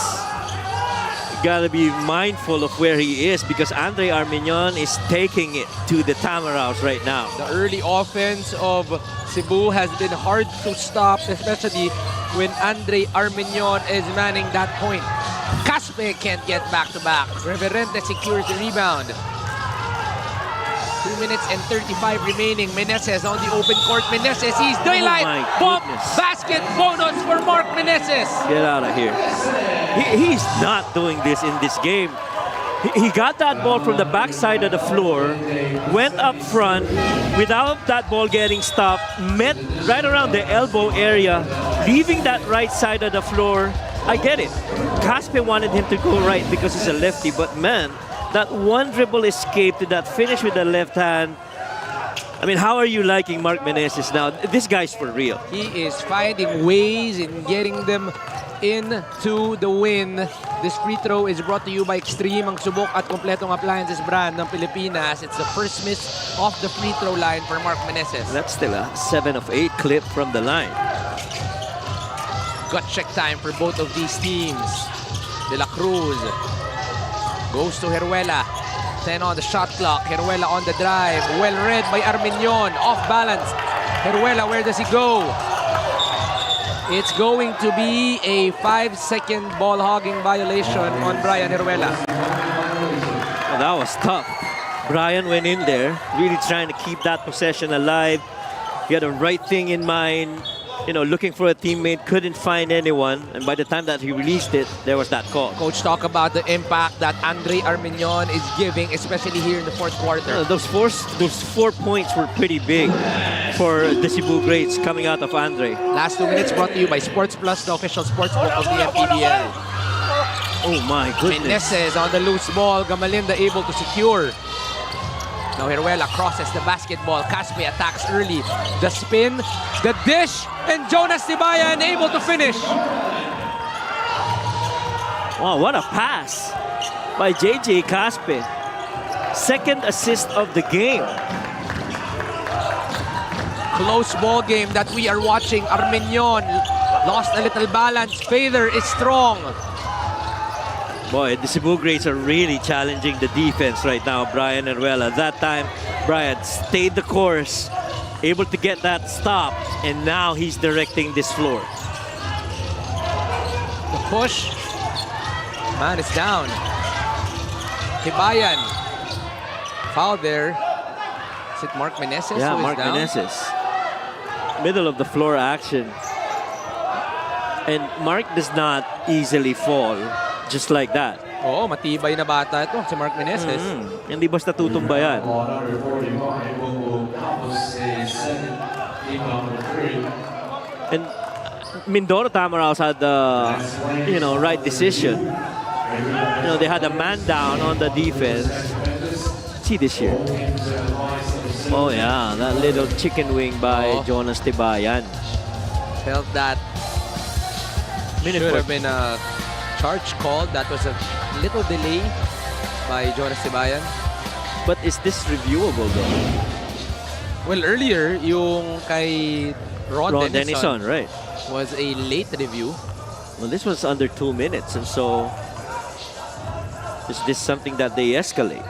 got to be mindful of where he is because Andre Armenian is taking it to the Tamaraws right now. The early offense of Cebu has been hard to stop, especially when Andre Armenian is manning that point. Caspe can't get back-to-back. Reverente secures the rebound. 2 minutes and 35 remaining. Meneses on the open court. Meneses sees daylight. Bump, basket, bonus for Mark Meneses. Get out of here. He's not doing this in this game. He got that ball from the backside of the floor, went up front without that ball getting stopped, met right around the elbow area, leaving that right side of the floor. I get it. Caspe wanted him to go right because he's a lefty, but man, that one dribble escape to that finish with the left hand. I mean, how are you liking Mark Meneses now? This guy's for real. He is finding ways in getting them into the win. This free throw is brought to you by Extreme, ang subok at kompletong appliances brand ng Pilipinas. It's the first miss off the free throw line for Mark Meneses. That's still a 7 of 8 clip from the line. Gut check time for both of these teams. De La Cruz goes to Heruela. 10 on the shot clock. Heruela on the drive. Well read by Armenian. Off balance. Heruela, where does he go? It's going to be a 5-second ball hogging violation on Brian Heruela. Well, that was tough. Brian went in there, really trying to keep that possession alive. He had the right thing in mind. You know, looking for a teammate, couldn't find anyone. And by the time that he released it, there was that call. Coach, talk about the impact that Andre Armenian is giving, especially here in the fourth quarter. Those 4 points were pretty big for the Cebu Greats coming out of Andre. Last 2 minutes brought to you by Sports Plus, the official sports book of the MPBL. Oh my goodness. Meneses on the loose ball. Gamalinda able to secure. Now Heruela crosses the basketball. Caspe attacks early. The spin, the dish, and Jonas Tibayan able to finish. Wow, what a pass by JJ Caspe. Second assist of the game. Close ball game that we are watching. Armenian lost a little balance. Fader is strong. Boy, the Cebu Greats are really challenging the defense right now, Brian and Ruela. That time, Brian stayed the course, able to get that stop, and now he's directing this floor. The push. Man is down. Tibayan. Foul there. Is it Mark Meneses? Yeah, who is Mark down? Meneses. Middle of the floor action. And Mark does not easily fall just like that. Oo, matibay na bata ito, si Mark Meneses. Hindi basta tutumba yan. On number 45, Bongo Campos is second. Team number 3. And Mindoro Tamaraos had the right decision. They had a man down on the defense. See this here. Oh yeah, that little chicken wing by Jonas Tibayan. Felt that should have been a charge called. That was a little delay by Jonas Tibayan. But is this reviewable though? Well, earlier, yung kay Ron Denison right, was a late review. Well, this was under 2 minutes, and so is this something that they escalate?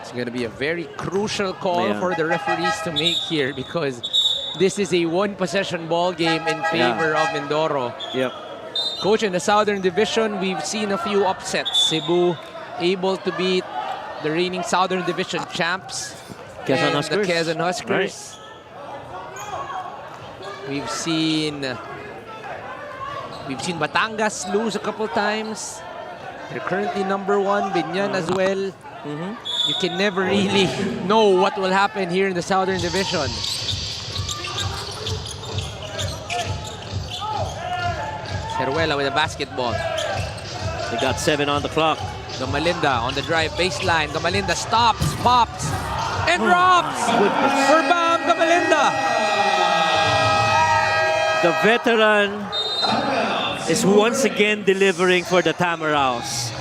It's going to be a very crucial call for the referees to make here because this is a one-possession ball game in favor of Mindoro. Yep. Coach, in the Southern Division, we've seen a few upsets. Cebu able to beat the reigning Southern Division champs, Quezon and Huskers. the Quezon Huskers. Right. We've seen Batangas lose a couple times. They're currently #1, Binyan as well. You can never really know what will happen here in the Southern Division. Ceruela with a basketball. They got 7 on the clock. Gamalinda on the drive baseline. Gamalinda stops, pops, and drops for Bam Gamalinda. The veteran is once again delivering for the Tamaraos.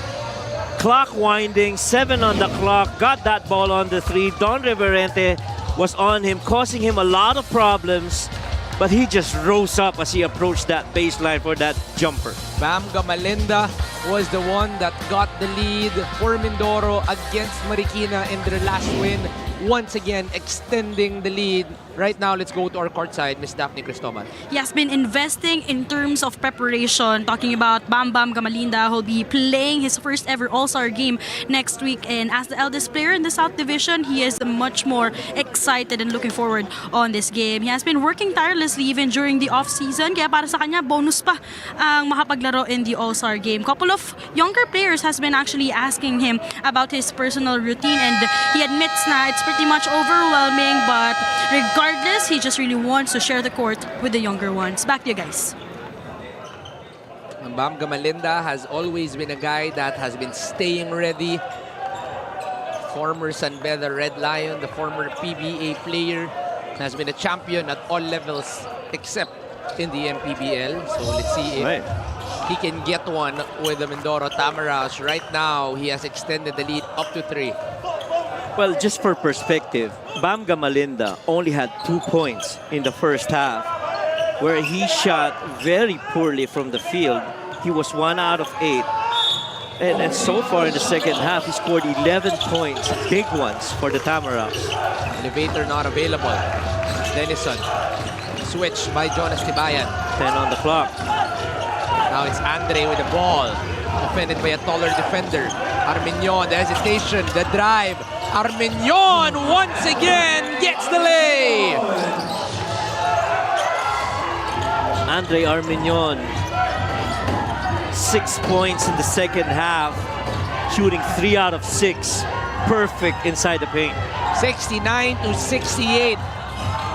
Clock winding, 7 on the clock, got that ball on the 3. Don Reverente was on him, causing him a lot of problems, but he just rose up as he approached that baseline for that jumper. Bam Gamalinda was the one that got the lead for Mindoro against Marikina in their last win. Once again, extending the lead. Right now, let's go to our courtside, Miss Daphne Cristobal. He has been investing in terms of preparation. Talking about Bam Gamalinda, who'll be playing his first ever All-Star game next week. And as the eldest player in the South Division, he is much more excited and looking forward on this game. He has been working tirelessly even during the off-season. Kaya para sa kanya, bonus pa ang makapaglaro in the All-Star game. Couple of younger players has been actually asking him about his personal routine, and he admits na it's pretty much overwhelming, but regardless, he just really wants to share the court with the younger ones. Back to you guys. Bam Gamalinda has always been a guy that has been staying ready. Former San Beda Red Lion, the former PBA player, has been a champion at all levels except in the MPBL. So let's see if he can get one with the Mindoro Tamaraos. Right now, he has extended the lead up to 3. Well, just for perspective, Bam Gamalinda only had 2 points in the first half, where he shot very poorly from the field. He was 1 out of 8. And so far in the second half, he scored 11 points, big ones for the Tamaraos. Elevator not available. Denison. Switch by Jonas Tibayan. 10 on the clock. Now it's Andre with the ball. Defended by a taller defender. Armenion, the hesitation, the drive. Armenion once again gets the lay. Andre Armenion, 6 points in the second half, shooting 3 out of 6. Perfect inside the paint. 69-68.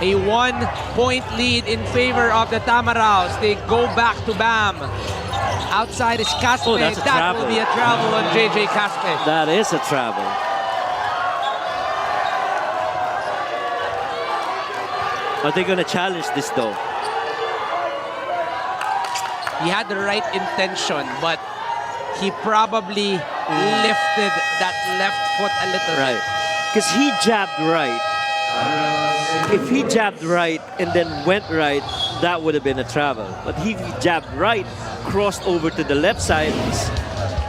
A 1-point lead in favor of the Tamaraos. They go back to Bam. Outside is Caspe. Oh, that's a that travel. will be a travel on JJ Caspe. That is a travel. Are they going to challenge this though? He had the right intention, but he probably lifted that left foot a little Right. Because he jabbed right. If he jabbed right and then went right, that would have been a travel. But he jabbed right, crossed over to the left side.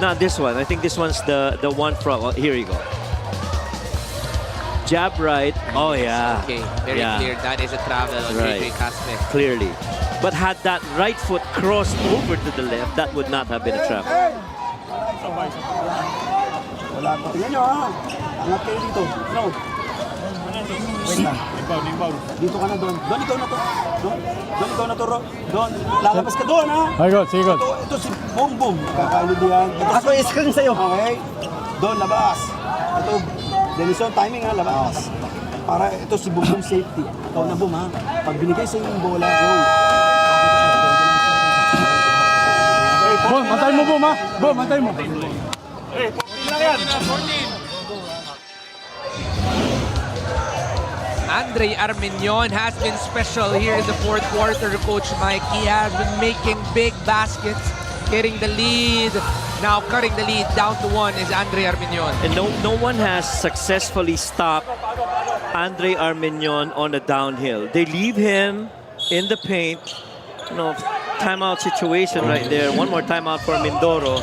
Not this one. I think this one's the one from. Oh, here you go. Jab right. Oh, yeah. Okay, very clear. That is a travel on JJ Caspe. Clearly. But had that right foot crossed over to the left, that would not have been a travel. Wala pa. Tingnan nyo ha. Angat kayo dito. No. Wait lang. Dito ka na doon. Doon, ikaw na to. Doon, ikaw na to, Ro. Doon, lalabas ka doon, ha? Ay, good, sige, good. Ito si Boom Boom. Kakailid yan. Ako, screen sa'yo. Okay? Doon, labas. Ito, Denison, timing ha, labas. Para ito si Boom Boom safety. Ikaw na, Boom, ha? Pag binigay sa'yo yung bola, go. Boom, mantay mo, Boom, ha? Boom, mantay mo. Hey, 14 lang yan. 14. Andre Armenion has been special here in the fourth quarter, Coach Mike. He has been making big baskets, getting the lead. Now cutting the lead down to 1 is Andre Armenion. And no one has successfully stopped Andre Armenion on the downhill. They leave him in the paint. Timeout situation right there. One more timeout for Mindoro.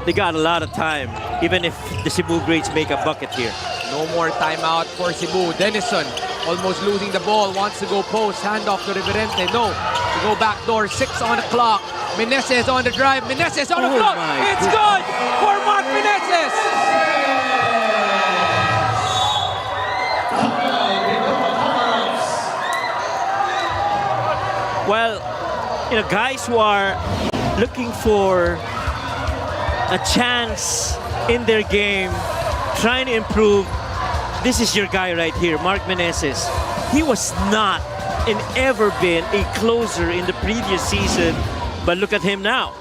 They got a lot of time, even if the Cebu Greats make a bucket here. No more timeout for Cebu. Denison almost losing the ball. Wants to go post. Handoff to Reverente. No. To go back door. 6 on the clock. Meneses on the drive. Meneses on the clock. It's good for Mark Meneses. Well, guys who are looking for a chance in their game, trying to improve, this is your guy right here, Mark Meneses. He was not and ever been a closer in the previous season, but look at him now.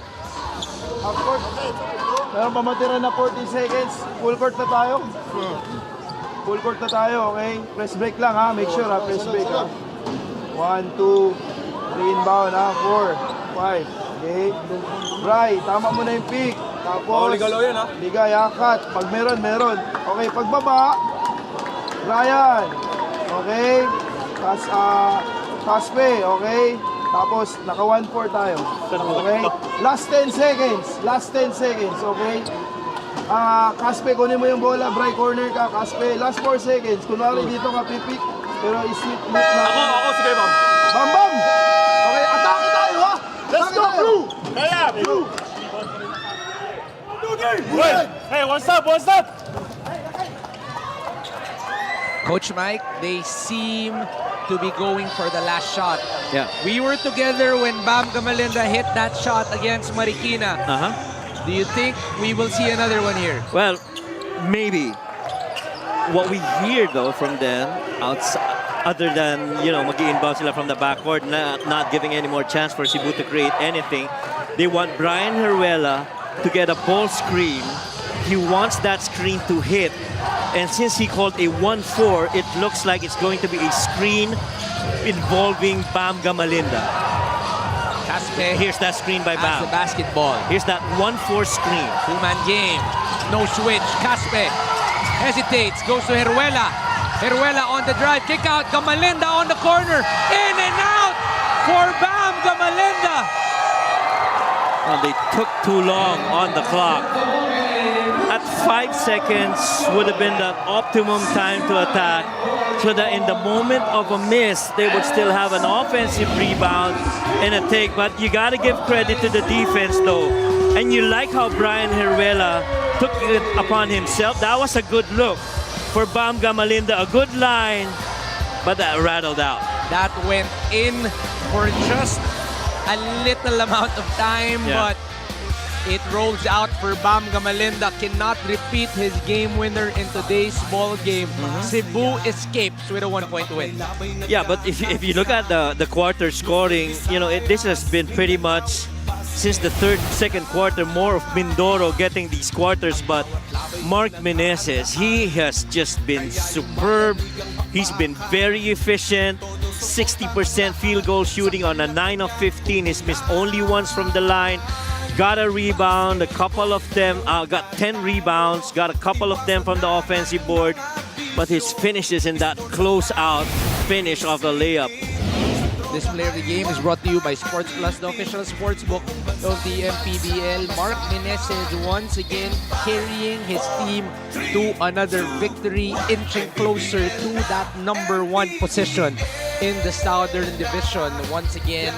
Meron pa matira na 14 seconds. Full court na tayo. Full court na tayo, okay? Press break lang, ha? Make sure, ha? Press break, ha? 1, 2, 3 inbound, ha? 4, 5, okay? Bry, tama mo na yung pick. Tapos, ligalaw yan, ha? Ligay, ha? Cut. Pag meron, meron. Okay, pagbaba, Brian. Okay? Kaspe, okay? Tapos, naka 1-4 tayo. Okay? Last 10 seconds. Last 10 seconds, okay? Kaspe, kunin mo yung bola. Bry, corner ka. Kaspe, last 4 seconds. Kunwari dito ka pipik, pero isip na. Ako, sige, Bam. Bam, Bam! Okay, atake tayo, ha? Let's go, Blue! Kaya, Blue! Hey, what's up? What's up? Coach Mike, they seem to be going for the last shot. Yeah. We were together when Bam Gamalinda hit that shot against Marikina. Do you think we will see another one here? Well, maybe. What we hear though from them, outside, other than mag-inbound sila from the backcourt, not giving any more chance for Cebu to create anything, they want Brian Heruela to get a ball screen. He wants that screen to hit. And since he called a 1-4, it looks like it's going to be a screen involving Bam Gamalinda. Caspe Here's that screen by has Bam. the basketball. Here's that 1-4 screen. Two-man game. No switch. Caspe hesitates. Goes to Heruela. Heruela on the drive. Kick out. Gamalinda on the corner. In and out for Bam Gamalinda. Well, they took too long on the clock. At 5 seconds would have been the optimum time to attack, so that in the moment of a miss, they would still have an offensive rebound and a take. But you got to give credit to the defense, though. And you like how Brian Heruela took it upon himself. That was a good look for Bam Gamalinda. A good line, but that rattled out. That went in for just a little amount of time, but it rolls out for Bam Gamalinda. Cannot repeat his game winner in today's ball game. Cebu escapes with a 1-point win. Yeah, but if you look at the quarter scoring, this has been pretty much since the second quarter, more of Mindoro getting these quarters. But Mark Meneses, he has just been superb. He's been very efficient. 60% field goal shooting on a 9 of 15. He's missed only once from the line. Got a rebound, a couple of them, got 10 rebounds, got a couple of them from the offensive board. But his finishes in that close-out finish of the layup. This player of the game is brought to you by Sports Plus, the official sports book of the MPBL. Mark Meneses once again carrying his team to another victory, inching closer to that #1 position in the Southern Division. Once again,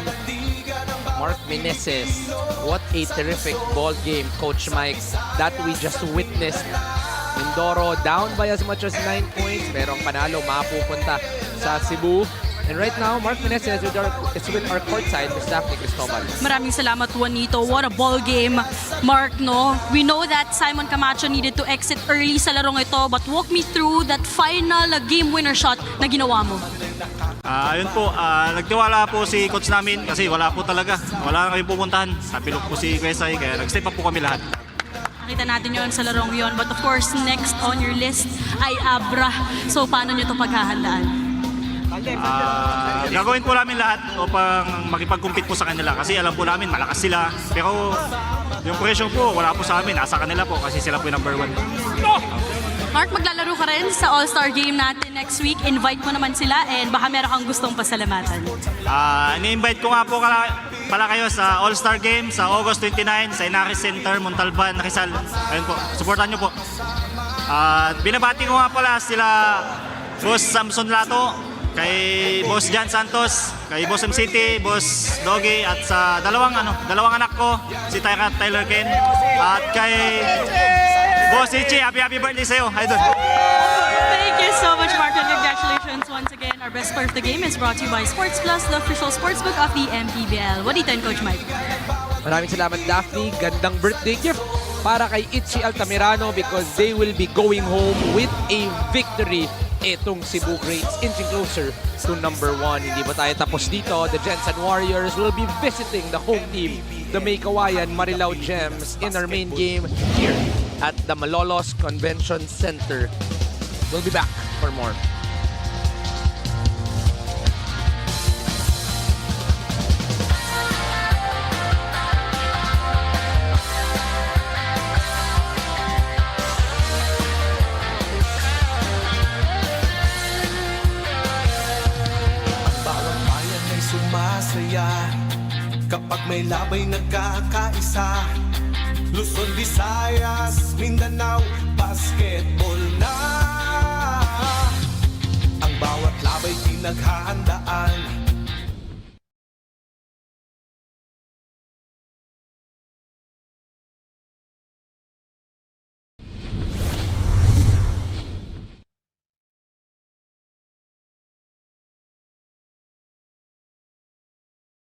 Mark Meneses, what a terrific ball game, Coach Mike, that we just witnessed Mindoro down by as much as 9 points. Merong panalo, mapupunta sa Cebu. And right now, Mark Meneses is with our courtside, Ms. Daphne Cristobal. Maraming salamat, Juanito. What a ball game, Mark, no? We know that Simon Camacho needed to exit early sa larong ito, but walk me through that final game winner shot na ginawa mo. Ayun po, nagtiwala po si coach namin kasi wala po talaga. Wala na kami pupuntahan. Napilok po si Kwesay, kaya nag-step up po kami lahat. Nakita natin yon sa larong yon. But of course, next on your list ay Abra. So, paano nyo ito paghahandaan? Gagawin po namin lahat upang makipag-compete po sa kanila kasi alam po namin malakas sila. Pero yung pressure po, wala po sa amin. Nasa kanila po kasi sila po yung number 1. Mark, maglalaro ka rin sa All-Star game natin next week. Invite mo naman sila and baka meron kang gustong pasalamatan. Ini-invite ko nga po pala kayo sa All-Star game sa August 29 sa Inaris Center, Montalban, Rizal. Ayun po, supportan nyo po. Binabati ko nga pala sila Boss Samson Lato, kay Boss Jan Santos, kay Boss MCT, Boss Doggy, at sa dalawang anak ko, si Tyler Ken, at kay Boss Ichi. Happy birthday sa'yo, idol. Thank you so much, Mark, and congratulations once again. Our best part of the game is brought to you by Sports Plus, the official sportsbook of the MPBL. What do you think, Coach Mike? Maraming salamat, Daphne. Gandang birthday gift para kay Itchy Altamirano because they will be going home with a victory. Itong Cebu Greats inching closer to number 1. Hindi ba tayo tapos dito? The Jensen Warriors will be visiting the home team, the May Kawayan Marilao Gems, in our main game here at the Malolos Convention Center. We'll be back for more. Sumasaya kapag may labay nagkakaisa. Luzon, Visayas, Mindanao, basketball na. Ang bawat labay pinaghahandaan.